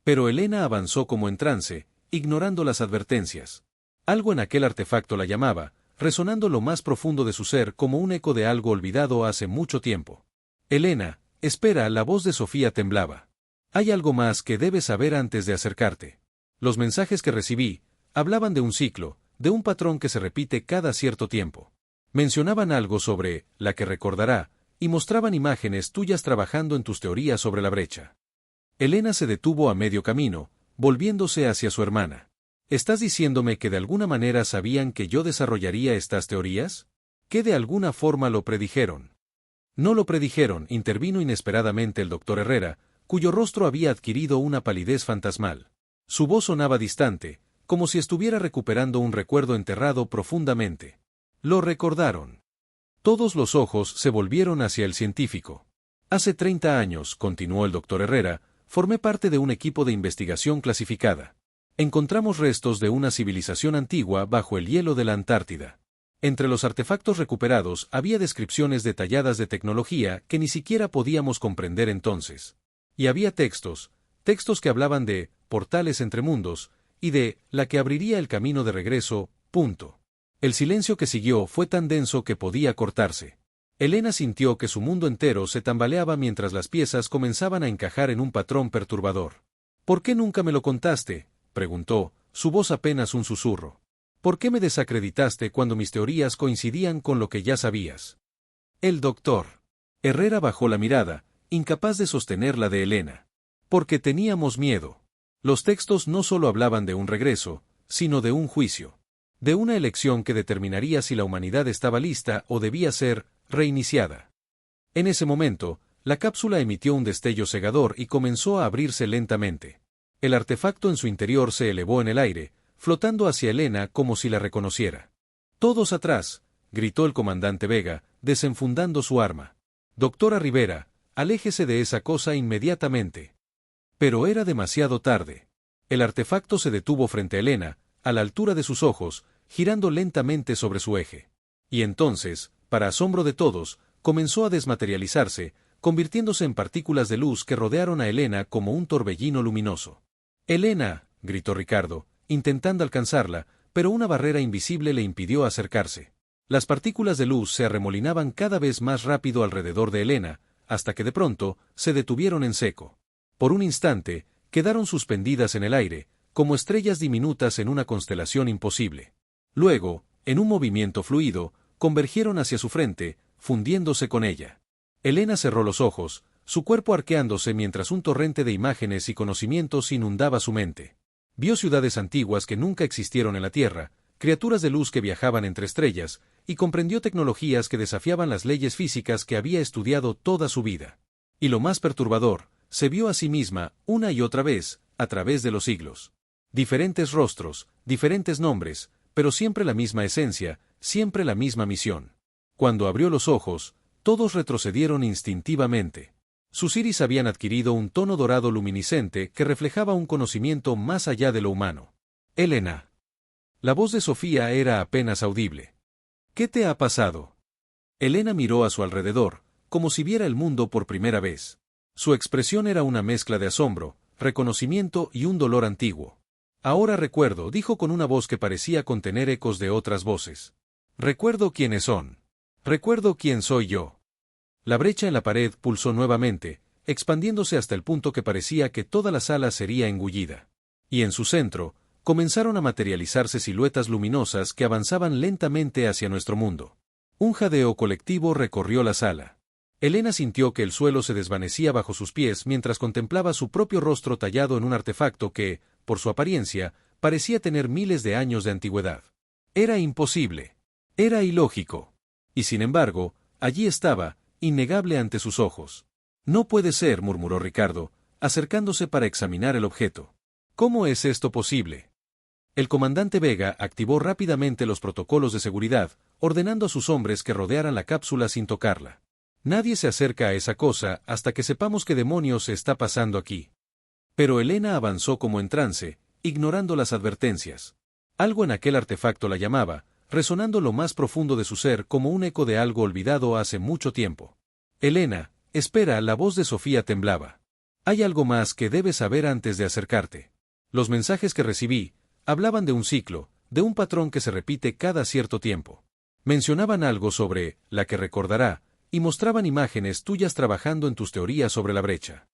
Pero Elena avanzó como en trance, ignorando las advertencias. Algo en aquel artefacto la llamaba, resonando lo más profundo de su ser como un eco de algo olvidado hace mucho tiempo. Elena, espera, la voz de Sofía temblaba. Hay algo más que debes saber antes de acercarte. Los mensajes que recibí hablaban de un ciclo, de un patrón que se repite cada cierto tiempo. Mencionaban algo sobre la que recordará, y mostraban imágenes tuyas trabajando en tus teorías sobre la brecha. Elena se detuvo a medio camino, volviéndose hacia su hermana. ¿Estás diciéndome que de alguna manera sabían que yo desarrollaría estas teorías? ¿Que de alguna forma lo predijeron? No lo predijeron, intervino inesperadamente el doctor Herrera, cuyo rostro había adquirido una palidez fantasmal. Su voz sonaba distante, como si estuviera recuperando un recuerdo enterrado profundamente. Lo recordaron. Todos los ojos se volvieron hacia el científico. Hace 30 años, continuó el doctor Herrera, formé parte de un equipo de investigación clasificada. Encontramos restos de una civilización antigua bajo el hielo de la Antártida. Entre los artefactos recuperados había descripciones detalladas de tecnología que ni siquiera podíamos comprender entonces. Y había textos que hablaban de portales entre mundos, y de la que abriría el camino de regreso, punto. El silencio que siguió fue tan denso que podía cortarse. Elena sintió que su mundo entero se tambaleaba mientras las piezas comenzaban a encajar en un patrón perturbador. ¿Por qué nunca me lo contaste?, preguntó, su voz apenas un susurro. ¿Por qué me desacreditaste cuando mis teorías coincidían con lo que ya sabías? El doctor Herrera bajó la mirada, incapaz de sostener la de Elena. Porque teníamos miedo. Los textos no solo hablaban de un regreso, sino de un juicio. De una elección que determinaría si la humanidad estaba lista o debía ser reiniciada. En ese momento, la cápsula emitió un destello cegador y comenzó a abrirse lentamente. El artefacto en su interior se elevó en el aire, flotando hacia Elena como si la reconociera. «¡Todos atrás!», gritó el comandante Vega, desenfundando su arma. «Doctora Rivera, aléjese de esa cosa inmediatamente». Pero era demasiado tarde. El artefacto se detuvo frente a Elena, a la altura de sus ojos, girando lentamente sobre su eje. Y entonces, para asombro de todos, comenzó a desmaterializarse, convirtiéndose en partículas de luz que rodearon a Elena como un torbellino luminoso. «¡Elena!», gritó Ricardo, intentando alcanzarla, pero una barrera invisible le impidió acercarse. Las partículas de luz se arremolinaban cada vez más rápido alrededor de Elena, hasta que de pronto, se detuvieron en seco. Por un instante, quedaron suspendidas en el aire, como estrellas diminutas en una constelación imposible. Luego, en un movimiento fluido, convergieron hacia su frente, fundiéndose con ella. Elena cerró los ojos, su cuerpo arqueándose mientras un torrente de imágenes y conocimientos inundaba su mente. Vio ciudades antiguas que nunca existieron en la Tierra, criaturas de luz que viajaban entre estrellas, y comprendió tecnologías que desafiaban las leyes físicas que había estudiado toda su vida. Y lo más perturbador, se vio a sí misma, una y otra vez, a través de los siglos. Diferentes rostros, diferentes nombres, pero siempre la misma esencia, siempre la misma misión. Cuando abrió los ojos, todos retrocedieron instintivamente. Sus iris habían adquirido un tono dorado luminiscente que reflejaba un conocimiento más allá de lo humano. «Elena». La voz de Sofía era apenas audible. ¿Qué te ha pasado? Elena miró a su alrededor, como si viera el mundo por primera vez. Su expresión era una mezcla de asombro, reconocimiento y un dolor antiguo. Ahora recuerdo, dijo con una voz que parecía contener ecos de otras voces. Recuerdo quiénes son. Recuerdo quién soy yo. La brecha en la pared pulsó nuevamente, expandiéndose hasta el punto que parecía que toda la sala sería engullida. Y en su centro, comenzaron a materializarse siluetas luminosas que avanzaban lentamente hacia nuestro mundo. Un jadeo colectivo recorrió la sala. Elena sintió que el suelo se desvanecía bajo sus pies mientras contemplaba su propio rostro tallado en un artefacto que, por su apariencia, parecía tener miles de años de antigüedad. Era imposible. Era ilógico. Y sin embargo, allí estaba, innegable ante sus ojos. No puede ser, murmuró Ricardo, acercándose para examinar el objeto. ¿Cómo es esto posible? El comandante Vega activó rápidamente los protocolos de seguridad, ordenando a sus hombres que rodearan la cápsula sin tocarla. Nadie se acerca a esa cosa hasta que sepamos qué demonios se está pasando aquí. Pero Elena avanzó como en trance, ignorando las advertencias. Algo en aquel artefacto la llamaba, resonando lo más profundo de su ser como un eco de algo olvidado hace mucho tiempo. Elena, espera, la voz de Sofía temblaba. Hay algo más que debes saber antes de acercarte. Los mensajes que recibí hablaban de un ciclo, de un patrón que se repite cada cierto tiempo. Mencionaban algo sobre la que recordará, y mostraban imágenes tuyas trabajando en tus teorías sobre la brecha.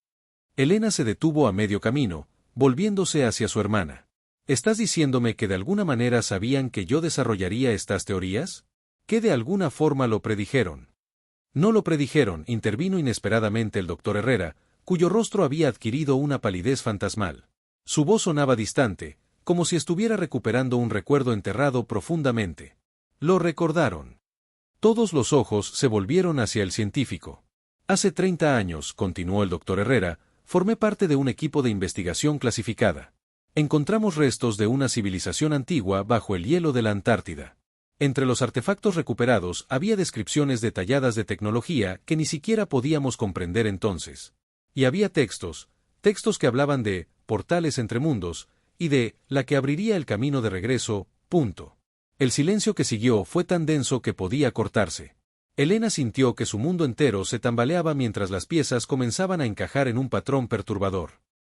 Elena se detuvo a medio camino, volviéndose hacia su hermana. ¿Estás diciéndome que de alguna manera sabían que yo desarrollaría estas teorías? ¿Que de alguna forma lo predijeron? No lo predijeron, intervino inesperadamente el doctor Herrera, cuyo rostro había adquirido una palidez fantasmal. Su voz sonaba distante, como si estuviera recuperando un recuerdo enterrado profundamente. Lo recordaron. Todos los ojos se volvieron hacia el científico. Hace 30 años, continuó el doctor Herrera, formé parte de un equipo de investigación clasificada. Encontramos restos de una civilización antigua bajo el hielo de la Antártida. Entre los artefactos recuperados había descripciones detalladas de tecnología que ni siquiera podíamos comprender entonces. Y había textos que hablaban de portales entre mundos, y de la que abriría el camino de regreso, punto. El silencio que siguió fue tan denso que podía cortarse. Elena sintió que su mundo entero se tambaleaba mientras las piezas comenzaban a encajar en un patrón perturbador.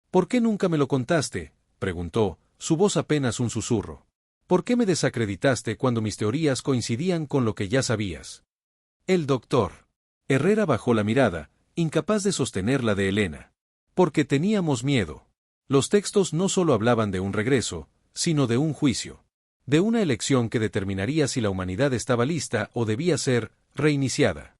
¿Por qué nunca me lo contaste?, preguntó, su voz apenas un susurro. ¿Por qué me desacreditaste cuando mis teorías coincidían con lo que ya sabías? El doctor Herrera bajó la mirada, incapaz de sostener la de Elena. Porque teníamos miedo. Los textos no solo hablaban de un regreso, sino de un juicio. De una elección que determinaría si la humanidad estaba lista o debía ser reiniciada.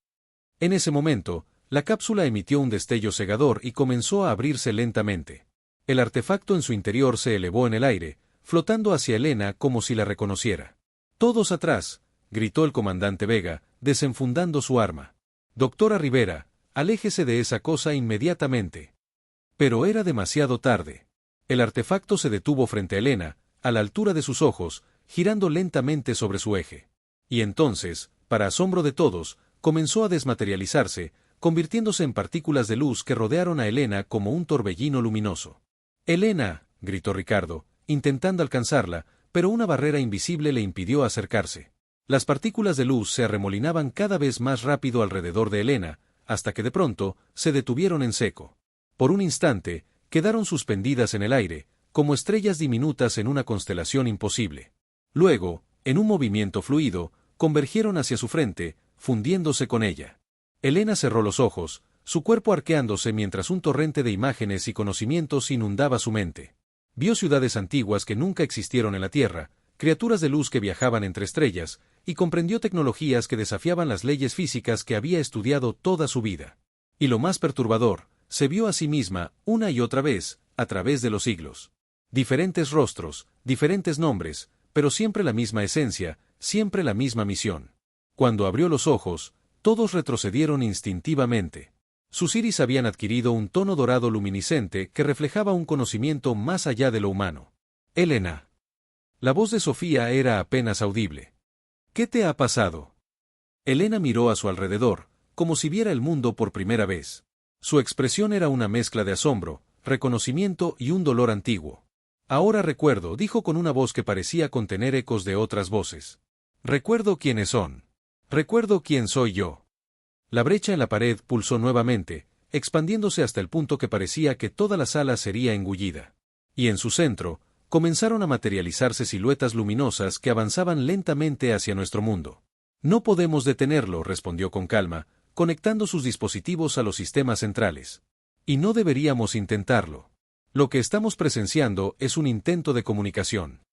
En ese momento, la cápsula emitió un destello cegador y comenzó a abrirse lentamente. El artefacto en su interior se elevó en el aire, flotando hacia Elena como si la reconociera. «Todos atrás», gritó el comandante Vega, desenfundando su arma. «Doctora Rivera, aléjese de esa cosa inmediatamente». Pero era demasiado tarde. El artefacto se detuvo frente a Elena, a la altura de sus ojos, girando lentamente sobre su eje. Y entonces, para asombro de todos, comenzó a desmaterializarse, convirtiéndose en partículas de luz que rodearon a Elena como un torbellino luminoso. «Elena», gritó Ricardo, intentando alcanzarla, pero una barrera invisible le impidió acercarse. Las partículas de luz se arremolinaban cada vez más rápido alrededor de Elena, hasta que de pronto se detuvieron en seco. Por un instante, quedaron suspendidas en el aire, como estrellas diminutas en una constelación imposible. Luego, en un movimiento fluido, convergieron hacia su frente, fundiéndose con ella. Elena cerró los ojos, su cuerpo arqueándose mientras un torrente de imágenes y conocimientos inundaba su mente. Vio ciudades antiguas que nunca existieron en la Tierra, criaturas de luz que viajaban entre estrellas, y comprendió tecnologías que desafiaban las leyes físicas que había estudiado toda su vida. Y lo más perturbador, se vio a sí misma, una y otra vez, a través de los siglos. Diferentes rostros, diferentes nombres, pero siempre la misma esencia, siempre la misma misión. Cuando abrió los ojos, todos retrocedieron instintivamente. Sus iris habían adquirido un tono dorado luminiscente que reflejaba un conocimiento más allá de lo humano. «Elena». La voz de Sofía era apenas audible. «¿Qué te ha pasado?». Elena miró a su alrededor, como si viera el mundo por primera vez. Su expresión era una mezcla de asombro, reconocimiento y un dolor antiguo. «Ahora recuerdo», dijo con una voz que parecía contener ecos de otras voces. Recuerdo quiénes son. Recuerdo quién soy yo. La brecha en la pared pulsó nuevamente, expandiéndose hasta el punto que parecía que toda la sala sería engullida. Y en su centro, comenzaron a materializarse siluetas luminosas que avanzaban lentamente hacia nuestro mundo. No podemos detenerlo, respondió con calma, conectando sus dispositivos a los sistemas centrales. Y no deberíamos intentarlo. Lo que estamos presenciando es un intento de comunicación.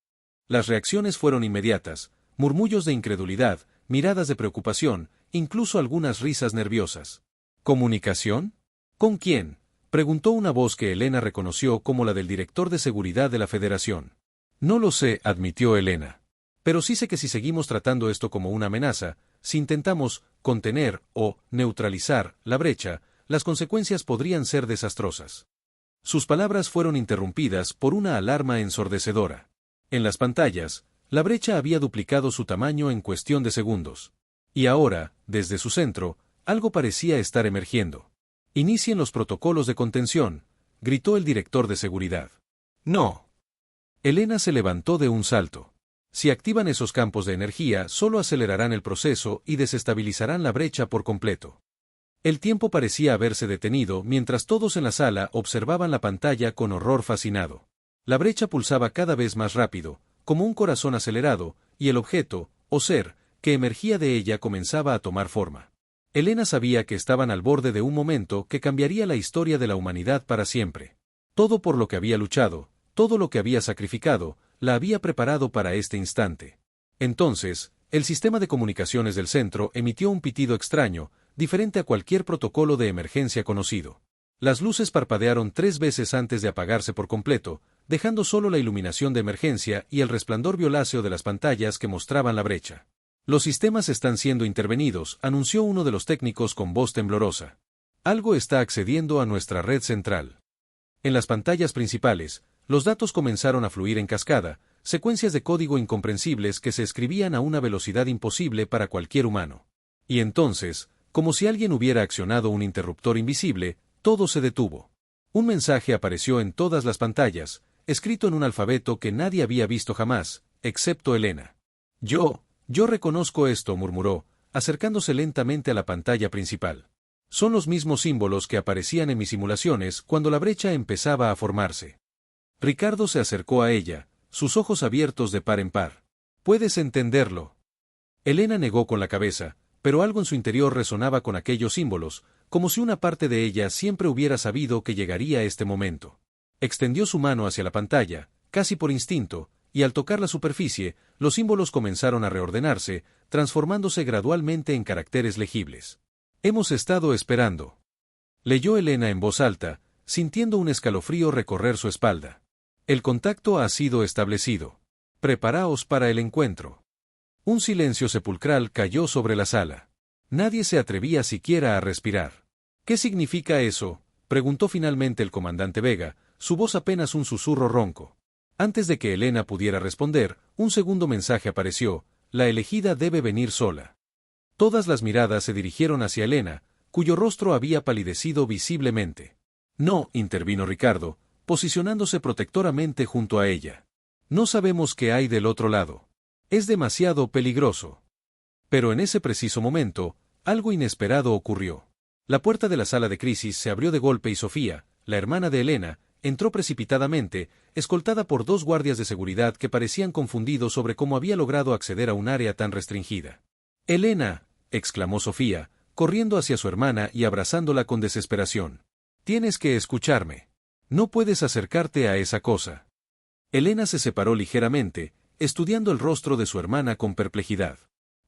Las reacciones fueron inmediatas, murmullos de incredulidad, miradas de preocupación, incluso algunas risas nerviosas. ¿Comunicación? ¿Con quién?, preguntó una voz que Elena reconoció como la del director de seguridad de la Federación. No lo sé, admitió Elena. Pero sí sé que si seguimos tratando esto como una amenaza, si intentamos contener o neutralizar la brecha, las consecuencias podrían ser desastrosas. Sus palabras fueron interrumpidas por una alarma ensordecedora. En las pantallas, la brecha había duplicado su tamaño en cuestión de segundos. Y ahora, desde su centro, algo parecía estar emergiendo. «Inicien los protocolos de contención», gritó el director de seguridad. «No». Elena se levantó de un salto. Si activan esos campos de energía, solo acelerarán el proceso y desestabilizarán la brecha por completo. El tiempo parecía haberse detenido mientras todos en la sala observaban la pantalla con horror fascinado. La brecha pulsaba cada vez más rápido, como un corazón acelerado, y el objeto, o ser, que emergía de ella comenzaba a tomar forma. Elena sabía que estaban al borde de un momento que cambiaría la historia de la humanidad para siempre. Todo por lo que había luchado, todo lo que había sacrificado, la había preparado para este instante. Entonces, el sistema de comunicaciones del centro emitió un pitido extraño, diferente a cualquier protocolo de emergencia conocido. Las luces parpadearon 3 veces antes de apagarse por completo, dejando solo la iluminación de emergencia y el resplandor violáceo de las pantallas que mostraban la brecha. «Los sistemas están siendo intervenidos», anunció uno de los técnicos con voz temblorosa. «Algo está accediendo a nuestra red central». En las pantallas principales, los datos comenzaron a fluir en cascada, secuencias de código incomprensibles que se escribían a una velocidad imposible para cualquier humano. Y entonces, como si alguien hubiera accionado un interruptor invisible, todo se detuvo. Un mensaje apareció en todas las pantallas, escrito en un alfabeto que nadie había visto jamás, excepto Elena. Yo reconozco esto», murmuró, acercándose lentamente a la pantalla principal. «Son los mismos símbolos que aparecían en mis simulaciones cuando la brecha empezaba a formarse». Ricardo se acercó a ella, sus ojos abiertos de par en par. «¿Puedes entenderlo?». Elena negó con la cabeza, pero algo en su interior resonaba con aquellos símbolos, como si una parte de ella siempre hubiera sabido que llegaría este momento. Extendió su mano hacia la pantalla, casi por instinto, y al tocar la superficie, los símbolos comenzaron a reordenarse, transformándose gradualmente en caracteres legibles. «Hemos estado esperando». Leyó Elena en voz alta, sintiendo un escalofrío recorrer su espalda. «El contacto ha sido establecido. Preparaos para el encuentro». Un silencio sepulcral cayó sobre la sala. Nadie se atrevía siquiera a respirar. «¿Qué significa eso?», preguntó finalmente el comandante Vega, su voz apenas un susurro ronco. Antes de que Elena pudiera responder, un segundo mensaje apareció: «La elegida debe venir sola». Todas las miradas se dirigieron hacia Elena, cuyo rostro había palidecido visiblemente. «No», intervino Ricardo, posicionándose protectoramente junto a ella. «No sabemos qué hay del otro lado. Es demasiado peligroso». Pero en ese preciso momento, algo inesperado ocurrió. La puerta de la sala de crisis se abrió de golpe y Sofía, la hermana de Elena, entró precipitadamente, escoltada por 2 guardias de seguridad que parecían confundidos sobre cómo había logrado acceder a un área tan restringida. «Elena», exclamó Sofía, corriendo hacia su hermana y abrazándola con desesperación. «Tienes que escucharme. No puedes acercarte a esa cosa». Elena se separó ligeramente, estudiando el rostro de su hermana con perplejidad.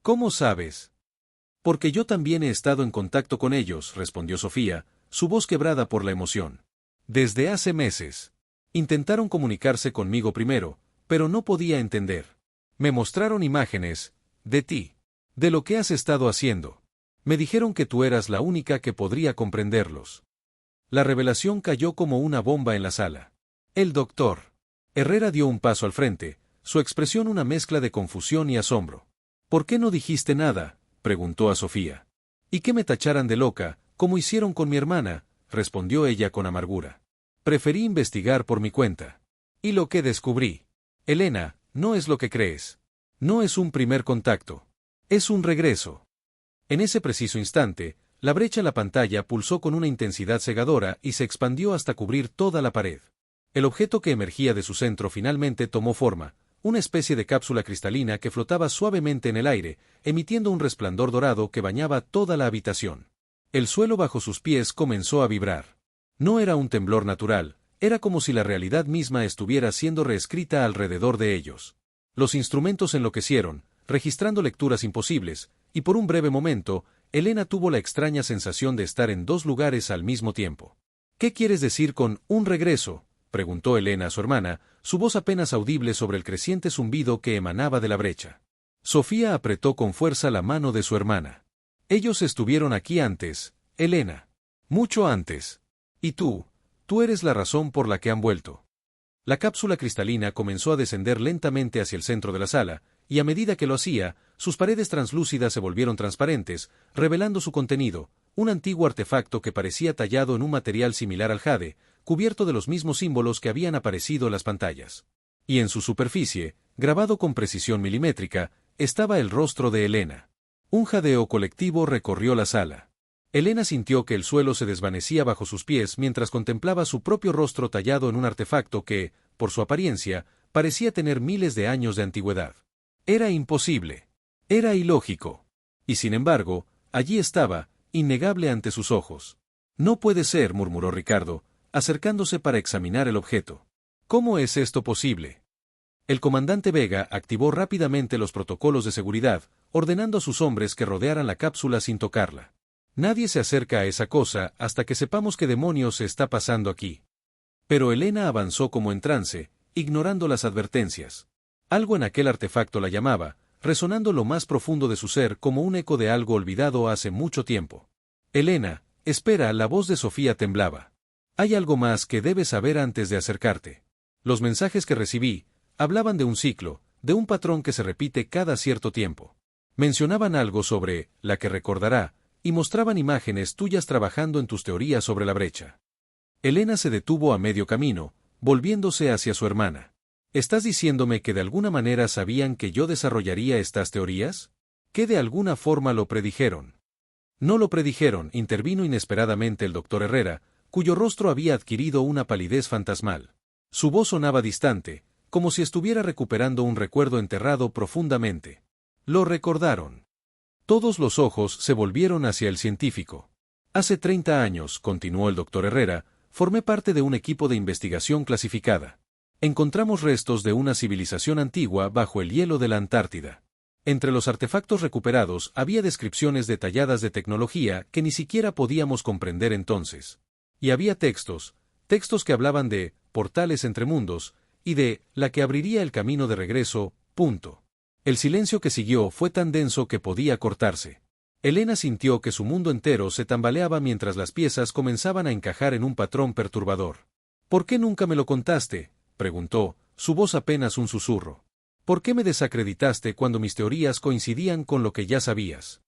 «¿Cómo sabes?». «Porque yo también he estado en contacto con ellos», respondió Sofía, su voz quebrada por la emoción. «Desde hace meses. Intentaron comunicarse conmigo primero, pero no podía entender. Me mostraron imágenes de ti, de lo que has estado haciendo. Me dijeron que tú eras la única que podría comprenderlos». La revelación cayó como una bomba en la sala. El doctor Herrera dio un paso al frente, su expresión una mezcla de confusión y asombro. «¿Por qué no dijiste nada?», preguntó a Sofía. «¿Y que me tacharan de loca, como hicieron con mi hermana?», respondió ella con amargura. «Preferí investigar por mi cuenta. Y lo que descubrí. Elena, no es lo que crees. No es un primer contacto. Es un regreso. En ese preciso instante, la brecha en la pantalla pulsó con una intensidad cegadora y se expandió hasta cubrir toda la pared. El objeto que emergía de su centro finalmente tomó forma, una especie de cápsula cristalina que flotaba suavemente en el aire, emitiendo un resplandor dorado que bañaba toda la habitación. El suelo bajo sus pies comenzó a vibrar. No era un temblor natural, era como si la realidad misma estuviera siendo reescrita alrededor de ellos. Los instrumentos enloquecieron, registrando lecturas imposibles, y por un breve momento, Elena tuvo la extraña sensación de estar en dos lugares al mismo tiempo. ¿Qué quieres decir con un regreso?, preguntó Elena a su hermana, su voz apenas audible sobre el creciente zumbido que emanaba de la brecha. Sofía apretó con fuerza la mano de su hermana. Ellos estuvieron aquí antes, Elena. Mucho antes. Y tú eres la razón por la que han vuelto. La cápsula cristalina comenzó a descender lentamente hacia el centro de la sala, y a medida que lo hacía, sus paredes translúcidas se volvieron transparentes, revelando su contenido, un antiguo artefacto que parecía tallado en un material similar al jade, cubierto de los mismos símbolos que habían aparecido en las pantallas. Y en su superficie, grabado con precisión milimétrica, estaba el rostro de Elena. Un jadeo colectivo recorrió la sala. Elena sintió que el suelo se desvanecía bajo sus pies mientras contemplaba su propio rostro tallado en un artefacto que, por su apariencia, parecía tener miles de años de antigüedad. Era imposible. Era ilógico. Y sin embargo, allí estaba, innegable ante sus ojos. No puede ser, murmuró Ricardo, acercándose para examinar el objeto. ¿Cómo es esto posible? El comandante Vega activó rápidamente los protocolos de seguridad, ordenando a sus hombres que rodearan la cápsula sin tocarla. Nadie se acerca a esa cosa hasta que sepamos qué demonios se está pasando aquí. Pero Elena avanzó como en trance, ignorando las advertencias. Algo en aquel artefacto la llamaba, resonando lo más profundo de su ser como un eco de algo olvidado hace mucho tiempo. Elena, espera, la voz de Sofía temblaba. Hay algo más que debes saber antes de acercarte. Los mensajes que recibí hablaban de un ciclo, de un patrón que se repite cada cierto tiempo. Mencionaban algo sobre la que recordará, y mostraban imágenes tuyas trabajando en tus teorías sobre la brecha. Elena se detuvo a medio camino, volviéndose hacia su hermana. ¿Estás diciéndome que de alguna manera sabían que yo desarrollaría estas teorías? ¿Que de alguna forma lo predijeron? No lo predijeron, intervino inesperadamente el doctor Herrera, cuyo rostro había adquirido una palidez fantasmal. Su voz sonaba distante, como si estuviera recuperando un recuerdo enterrado profundamente. Lo recordaron. Todos los ojos se volvieron hacia el científico. Hace 30 años, continuó el doctor Herrera, formé parte de un equipo de investigación clasificada. Encontramos restos de una civilización antigua bajo el hielo de la Antártida. Entre los artefactos recuperados había descripciones detalladas de tecnología que ni siquiera podíamos comprender entonces. Y había textos que hablaban de portales entre mundos, y de la que abriría el camino de regreso, punto. El silencio que siguió fue tan denso que podía cortarse. Elena sintió que su mundo entero se tambaleaba mientras las piezas comenzaban a encajar en un patrón perturbador. ¿Por qué nunca me lo contaste?, preguntó, su voz apenas un susurro. ¿Por qué me desacreditaste cuando mis teorías coincidían con lo que ya sabías?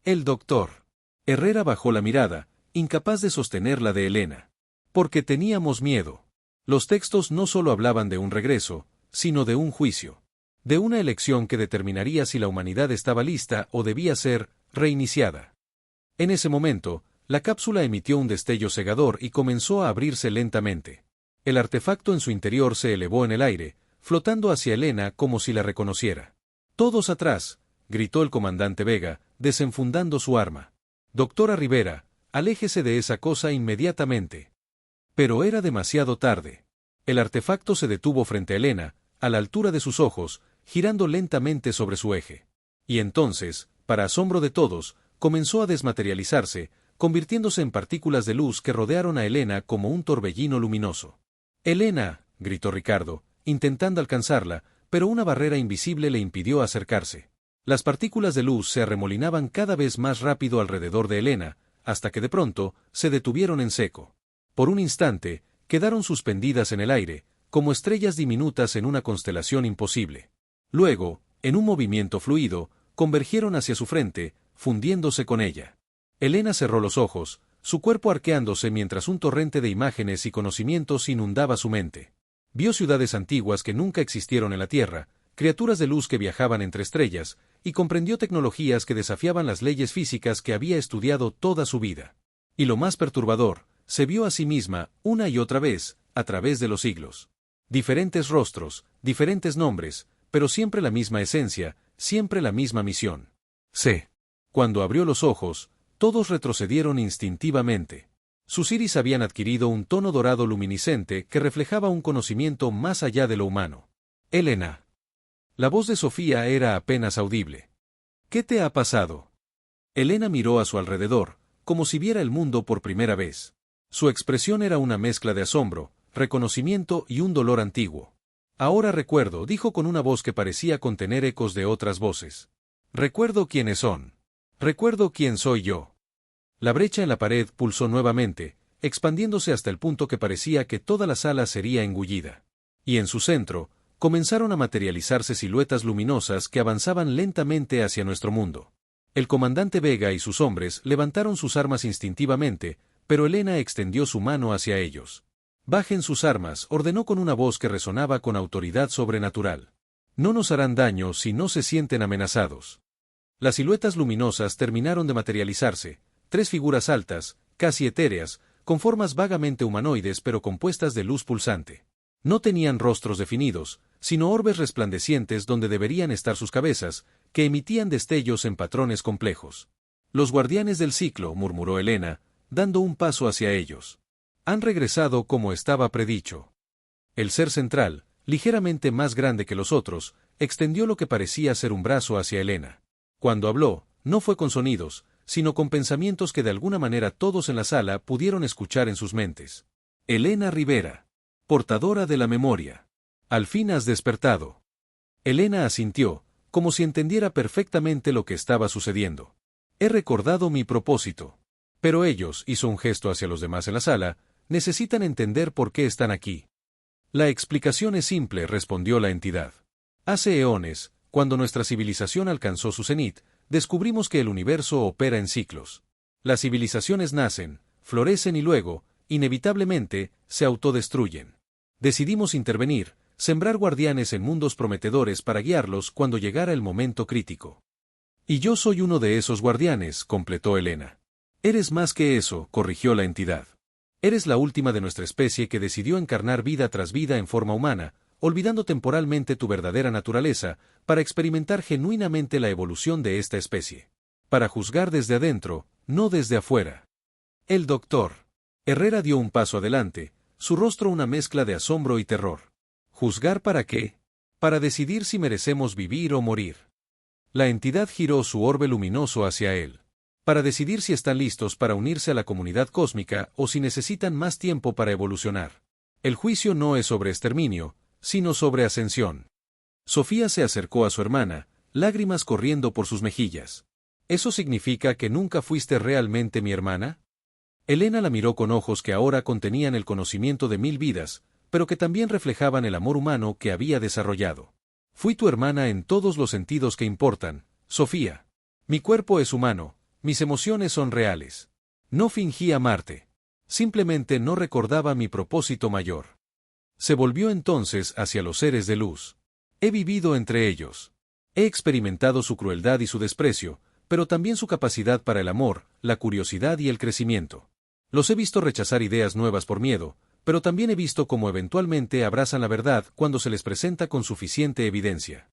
El doctor Herrera bajó la mirada, incapaz de sostener la de Elena. Porque teníamos miedo. Los textos no solo hablaban de un regreso, sino de un juicio. De una elección que determinaría si la humanidad estaba lista o debía ser reiniciada. En ese momento, la cápsula emitió un destello cegador y comenzó a abrirse lentamente. El artefacto en su interior se elevó en el aire, flotando hacia Elena como si la reconociera. «¡Todos atrás!», gritó el comandante Vega, desenfundando su arma. «Doctora Rivera, aléjese de esa cosa inmediatamente». Pero era demasiado tarde. El artefacto se detuvo frente a Elena, a la altura de sus ojos, girando lentamente sobre su eje. Y entonces, para asombro de todos, comenzó a desmaterializarse, convirtiéndose en partículas de luz que rodearon a Elena como un torbellino luminoso. «¡Elena!», gritó Ricardo, intentando alcanzarla, pero una barrera invisible le impidió acercarse. Las partículas de luz se arremolinaban cada vez más rápido alrededor de Elena, hasta que de pronto se detuvieron en seco. Por un instante, quedaron suspendidas en el aire, como estrellas diminutas en una constelación imposible. Luego, en un movimiento fluido, convergieron hacia su frente, fundiéndose con ella. Elena cerró los ojos, su cuerpo arqueándose mientras un torrente de imágenes y conocimientos inundaba su mente. Vio ciudades antiguas que nunca existieron en la Tierra, criaturas de luz que viajaban entre estrellas, y comprendió tecnologías que desafiaban las leyes físicas que había estudiado toda su vida. Y lo más perturbador, se vio a sí misma, una y otra vez, a través de los siglos. Diferentes rostros, diferentes nombres, pero siempre la misma esencia, siempre la misma misión. Cuando abrió los ojos, todos retrocedieron instintivamente. Sus iris habían adquirido un tono dorado luminiscente que reflejaba un conocimiento más allá de lo humano. Elena. La voz de Sofía era apenas audible. ¿Qué te ha pasado? Elena miró a su alrededor, como si viera el mundo por primera vez. Su expresión era una mezcla de asombro, reconocimiento y un dolor antiguo. Ahora recuerdo, dijo con una voz que parecía contener ecos de otras voces. Recuerdo quiénes son. Recuerdo quién soy yo. La brecha en la pared pulsó nuevamente, expandiéndose hasta el punto que parecía que toda la sala sería engullida. Y en su centro, comenzaron a materializarse siluetas luminosas que avanzaban lentamente hacia nuestro mundo. El comandante Vega y sus hombres levantaron sus armas instintivamente, pero Elena extendió su mano hacia ellos. Bajen sus armas, ordenó con una voz que resonaba con autoridad sobrenatural. No nos harán daño si no se sienten amenazados. Las siluetas luminosas terminaron de materializarse, 3 figuras altas, casi etéreas, con formas vagamente humanoides pero compuestas de luz pulsante. No tenían rostros definidos, sino orbes resplandecientes donde deberían estar sus cabezas, que emitían destellos en patrones complejos. Los guardianes del ciclo, murmuró Elena, dando un paso hacia ellos. Han regresado como estaba predicho. El ser central, ligeramente más grande que los otros, extendió lo que parecía ser un brazo hacia Elena. Cuando habló, no fue con sonidos, sino con pensamientos que de alguna manera todos en la sala pudieron escuchar en sus mentes. Elena Rivera, portadora de la memoria. Al fin has despertado. Elena asintió, como si entendiera perfectamente lo que estaba sucediendo. He recordado mi propósito. Pero ellos, hizo un gesto hacia los demás en la sala, necesitan entender por qué están aquí. La explicación es simple, respondió la entidad. Hace eones, cuando nuestra civilización alcanzó su cenit, descubrimos que el universo opera en ciclos. Las civilizaciones nacen, florecen y luego, inevitablemente, se autodestruyen. Decidimos intervenir, sembrar guardianes en mundos prometedores para guiarlos cuando llegara el momento crítico. Y yo soy uno de esos guardianes, completó Elena. Eres más que eso, corrigió la entidad. Eres la última de nuestra especie que decidió encarnar vida tras vida en forma humana, olvidando temporalmente tu verdadera naturaleza, para experimentar genuinamente la evolución de esta especie. Para juzgar desde adentro, no desde afuera. El doctor Herrera dio un paso adelante, su rostro una mezcla de asombro y terror. ¿Juzgar para qué? Para decidir si merecemos vivir o morir. La entidad giró su orbe luminoso hacia él. Para decidir si están listos para unirse a la comunidad cósmica o si necesitan más tiempo para evolucionar. El juicio no es sobre exterminio, sino sobre ascensión. Sofía se acercó a su hermana, lágrimas corriendo por sus mejillas. ¿Eso significa que nunca fuiste realmente mi hermana? Elena la miró con ojos que ahora contenían el conocimiento de 1000 vidas, pero que también reflejaban el amor humano que había desarrollado. Fui tu hermana en todos los sentidos que importan, Sofía. Mi cuerpo es humano, mis emociones son reales. No fingí amarte. Simplemente no recordaba mi propósito mayor. Se volvió entonces hacia los seres de luz. He vivido entre ellos. He experimentado su crueldad y su desprecio, pero también su capacidad para el amor, la curiosidad y el crecimiento. Los he visto rechazar ideas nuevas por miedo, pero también he visto cómo eventualmente abrazan la verdad cuando se les presenta con suficiente evidencia.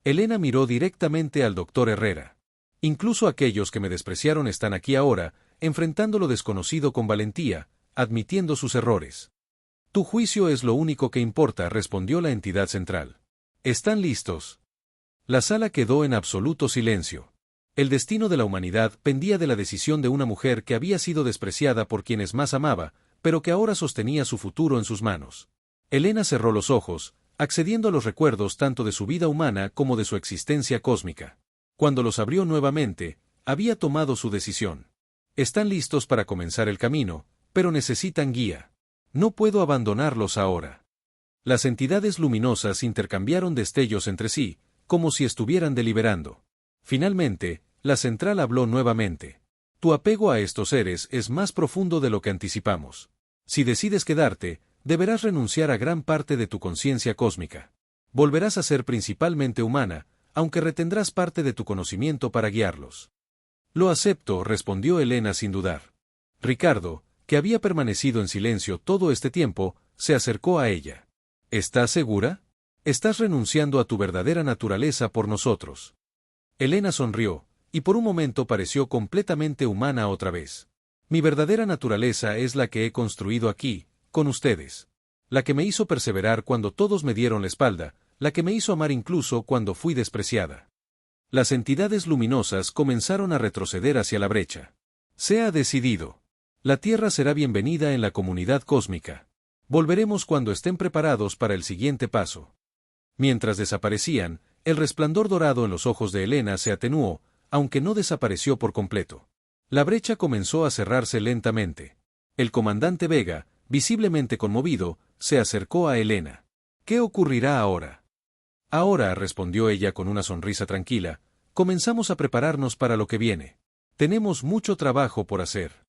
Elena miró directamente al doctor Herrera. Incluso aquellos que me despreciaron están aquí ahora, enfrentando lo desconocido con valentía, admitiendo sus errores. Tu juicio es lo único que importa, respondió la entidad central. ¿Están listos? La sala quedó en absoluto silencio. El destino de la humanidad pendía de la decisión de una mujer que había sido despreciada por quienes más amaba, pero que ahora sostenía su futuro en sus manos. Elena cerró los ojos, accediendo a los recuerdos tanto de su vida humana como de su existencia cósmica. Cuando los abrió nuevamente, había tomado su decisión. Están listos para comenzar el camino, pero necesitan guía. No puedo abandonarlos ahora. Las entidades luminosas intercambiaron destellos entre sí, como si estuvieran deliberando. Finalmente, la central habló nuevamente. Tu apego a estos seres es más profundo de lo que anticipamos. Si decides quedarte, deberás renunciar a gran parte de tu conciencia cósmica. Volverás a ser principalmente humana, aunque retendrás parte de tu conocimiento para guiarlos. Lo acepto, respondió Elena sin dudar. Ricardo, que había permanecido en silencio todo este tiempo, se acercó a ella. ¿Estás segura? Estás renunciando a tu verdadera naturaleza por nosotros. Elena sonrió, y por un momento pareció completamente humana otra vez. Mi verdadera naturaleza es la que he construido aquí, con ustedes. La que me hizo perseverar cuando todos me dieron la espalda, la que me hizo amar incluso cuando fui despreciada. Las entidades luminosas comenzaron a retroceder hacia la brecha. Se ha decidido. La Tierra será bienvenida en la comunidad cósmica. Volveremos cuando estén preparados para el siguiente paso. Mientras desaparecían, el resplandor dorado en los ojos de Elena se atenuó, aunque no desapareció por completo. La brecha comenzó a cerrarse lentamente. El comandante Vega, visiblemente conmovido, se acercó a Elena. ¿Qué ocurrirá ahora? Ahora, respondió ella con una sonrisa tranquila, comenzamos a prepararnos para lo que viene. Tenemos mucho trabajo por hacer.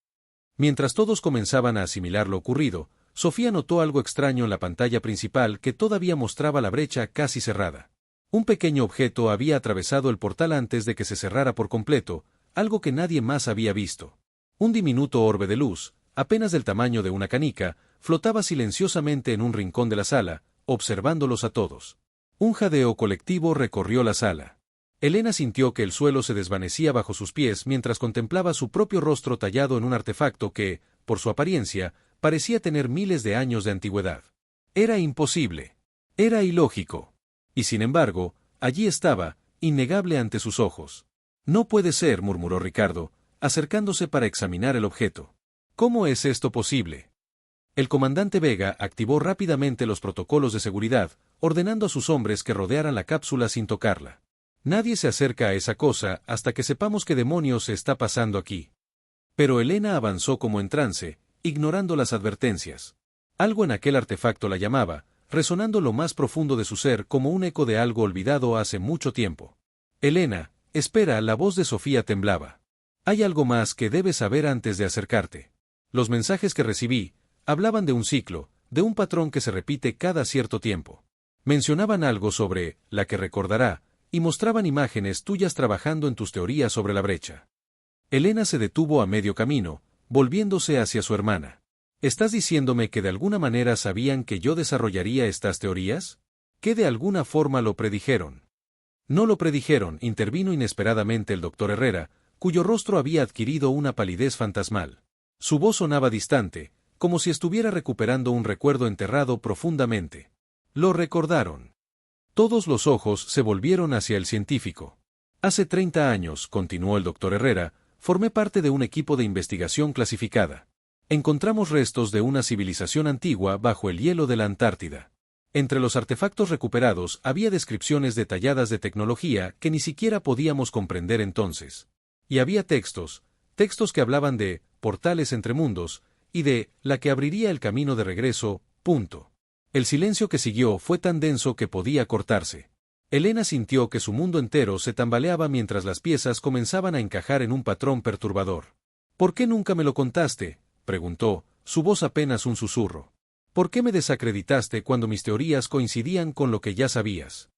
Mientras todos comenzaban a asimilar lo ocurrido, Sofía notó algo extraño en la pantalla principal que todavía mostraba la brecha casi cerrada. Un pequeño objeto había atravesado el portal antes de que se cerrara por completo, algo que nadie más había visto. Un diminuto orbe de luz, apenas del tamaño de una canica, flotaba silenciosamente en un rincón de la sala, observándolos a todos. Un jadeo colectivo recorrió la sala. Elena sintió que el suelo se desvanecía bajo sus pies mientras contemplaba su propio rostro tallado en un artefacto que, por su apariencia, parecía tener miles de años de antigüedad. Era imposible. Era ilógico. Y sin embargo, allí estaba, innegable ante sus ojos. No puede ser, murmuró Ricardo, acercándose para examinar el objeto. ¿Cómo es esto posible? El comandante Vega activó rápidamente los protocolos de seguridad, ordenando a sus hombres que rodearan la cápsula sin tocarla. Nadie se acerca a esa cosa hasta que sepamos qué demonios se está pasando aquí. Pero Elena avanzó como en trance, ignorando las advertencias. Algo en aquel artefacto la llamaba, resonando lo más profundo de su ser como un eco de algo olvidado hace mucho tiempo. Elena, espera, la voz de Sofía temblaba. Hay algo más que debes saber antes de acercarte. Los mensajes que recibí hablaban de un ciclo, de un patrón que se repite cada cierto tiempo. Mencionaban algo sobre la que recordará, y mostraban imágenes tuyas trabajando en tus teorías sobre la brecha. Elena se detuvo a medio camino, volviéndose hacia su hermana. ¿Estás diciéndome que de alguna manera sabían que yo desarrollaría estas teorías? ¿Que de alguna forma lo predijeron? No lo predijeron, intervino inesperadamente el doctor Herrera, cuyo rostro había adquirido una palidez fantasmal. Su voz sonaba distante, como si estuviera recuperando un recuerdo enterrado profundamente. Lo recordaron. Todos los ojos se volvieron hacia el científico. Hace 30 años, continuó el doctor Herrera, formé parte de un equipo de investigación clasificada. Encontramos restos de una civilización antigua bajo el hielo de la Antártida. Entre los artefactos recuperados había descripciones detalladas de tecnología que ni siquiera podíamos comprender entonces. Y había textos que hablaban de portales entre mundos, y de la que abriría el camino de regreso, punto. El silencio que siguió fue tan denso que podía cortarse. Elena sintió que su mundo entero se tambaleaba mientras las piezas comenzaban a encajar en un patrón perturbador. ¿Por qué nunca me lo contaste?, preguntó, su voz apenas un susurro. ¿Por qué me desacreditaste cuando mis teorías coincidían con lo que ya sabías?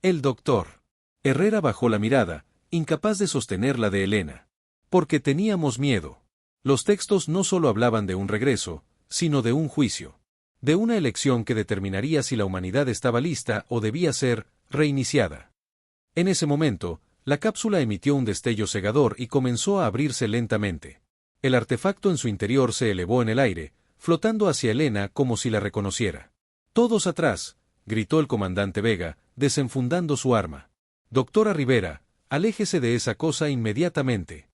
El doctor Herrera bajó la mirada, incapaz de sostener la de Elena. Porque teníamos miedo. Los textos no solo hablaban de un regreso, sino de un juicio. De una elección que determinaría si la humanidad estaba lista o debía ser reiniciada. En ese momento, la cápsula emitió un destello cegador y comenzó a abrirse lentamente. El artefacto en su interior se elevó en el aire, flotando hacia Elena como si la reconociera. «¡Todos atrás!», gritó el comandante Vega, desenfundando su arma. «Doctora Rivera, aléjese de esa cosa inmediatamente».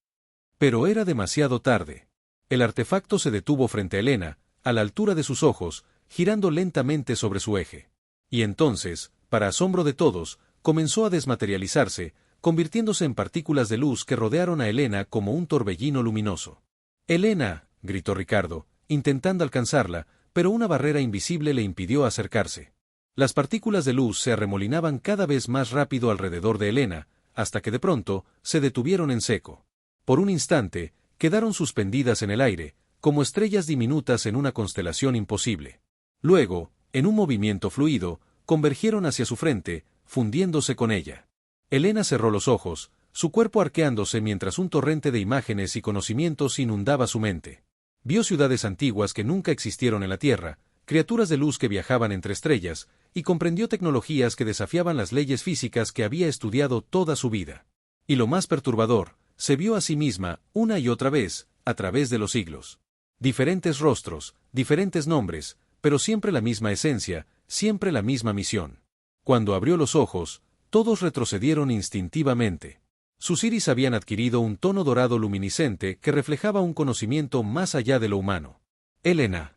Pero era demasiado tarde. El artefacto se detuvo frente a Elena, a la altura de sus ojos, girando lentamente sobre su eje. Y entonces, para asombro de todos, comenzó a desmaterializarse, convirtiéndose en partículas de luz que rodearon a Elena como un torbellino luminoso. «¡Elena!», gritó Ricardo, intentando alcanzarla, pero una barrera invisible le impidió acercarse. Las partículas de luz se arremolinaban cada vez más rápido alrededor de Elena, hasta que de pronto se detuvieron en seco. Por un instante, quedaron suspendidas en el aire, como estrellas diminutas en una constelación imposible. Luego, en un movimiento fluido, convergieron hacia su frente, fundiéndose con ella. Elena cerró los ojos, su cuerpo arqueándose mientras un torrente de imágenes y conocimientos inundaba su mente. Vio ciudades antiguas que nunca existieron en la Tierra, criaturas de luz que viajaban entre estrellas, y comprendió tecnologías que desafiaban las leyes físicas que había estudiado toda su vida. Y lo más perturbador, se vio a sí misma, una y otra vez, a través de los siglos. Diferentes rostros, diferentes nombres, pero siempre la misma esencia, siempre la misma misión. Cuando abrió los ojos, todos retrocedieron instintivamente. Sus iris habían adquirido un tono dorado luminiscente que reflejaba un conocimiento más allá de lo humano. Elena.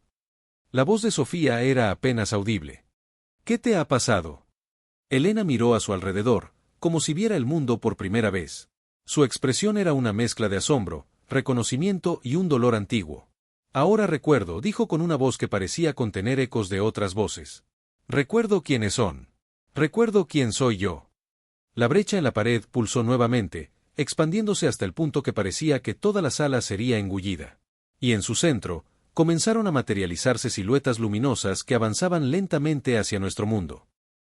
La voz de Sofía era apenas audible. ¿Qué te ha pasado? Elena miró a su alrededor, como si viera el mundo por primera vez. Su expresión era una mezcla de asombro, reconocimiento y un dolor antiguo. Ahora recuerdo, dijo con una voz que parecía contener ecos de otras voces. Recuerdo quiénes son. Recuerdo quién soy yo. La brecha en la pared pulsó nuevamente, expandiéndose hasta el punto que parecía que toda la sala sería engullida. Y en su centro, comenzaron a materializarse siluetas luminosas que avanzaban lentamente hacia nuestro mundo.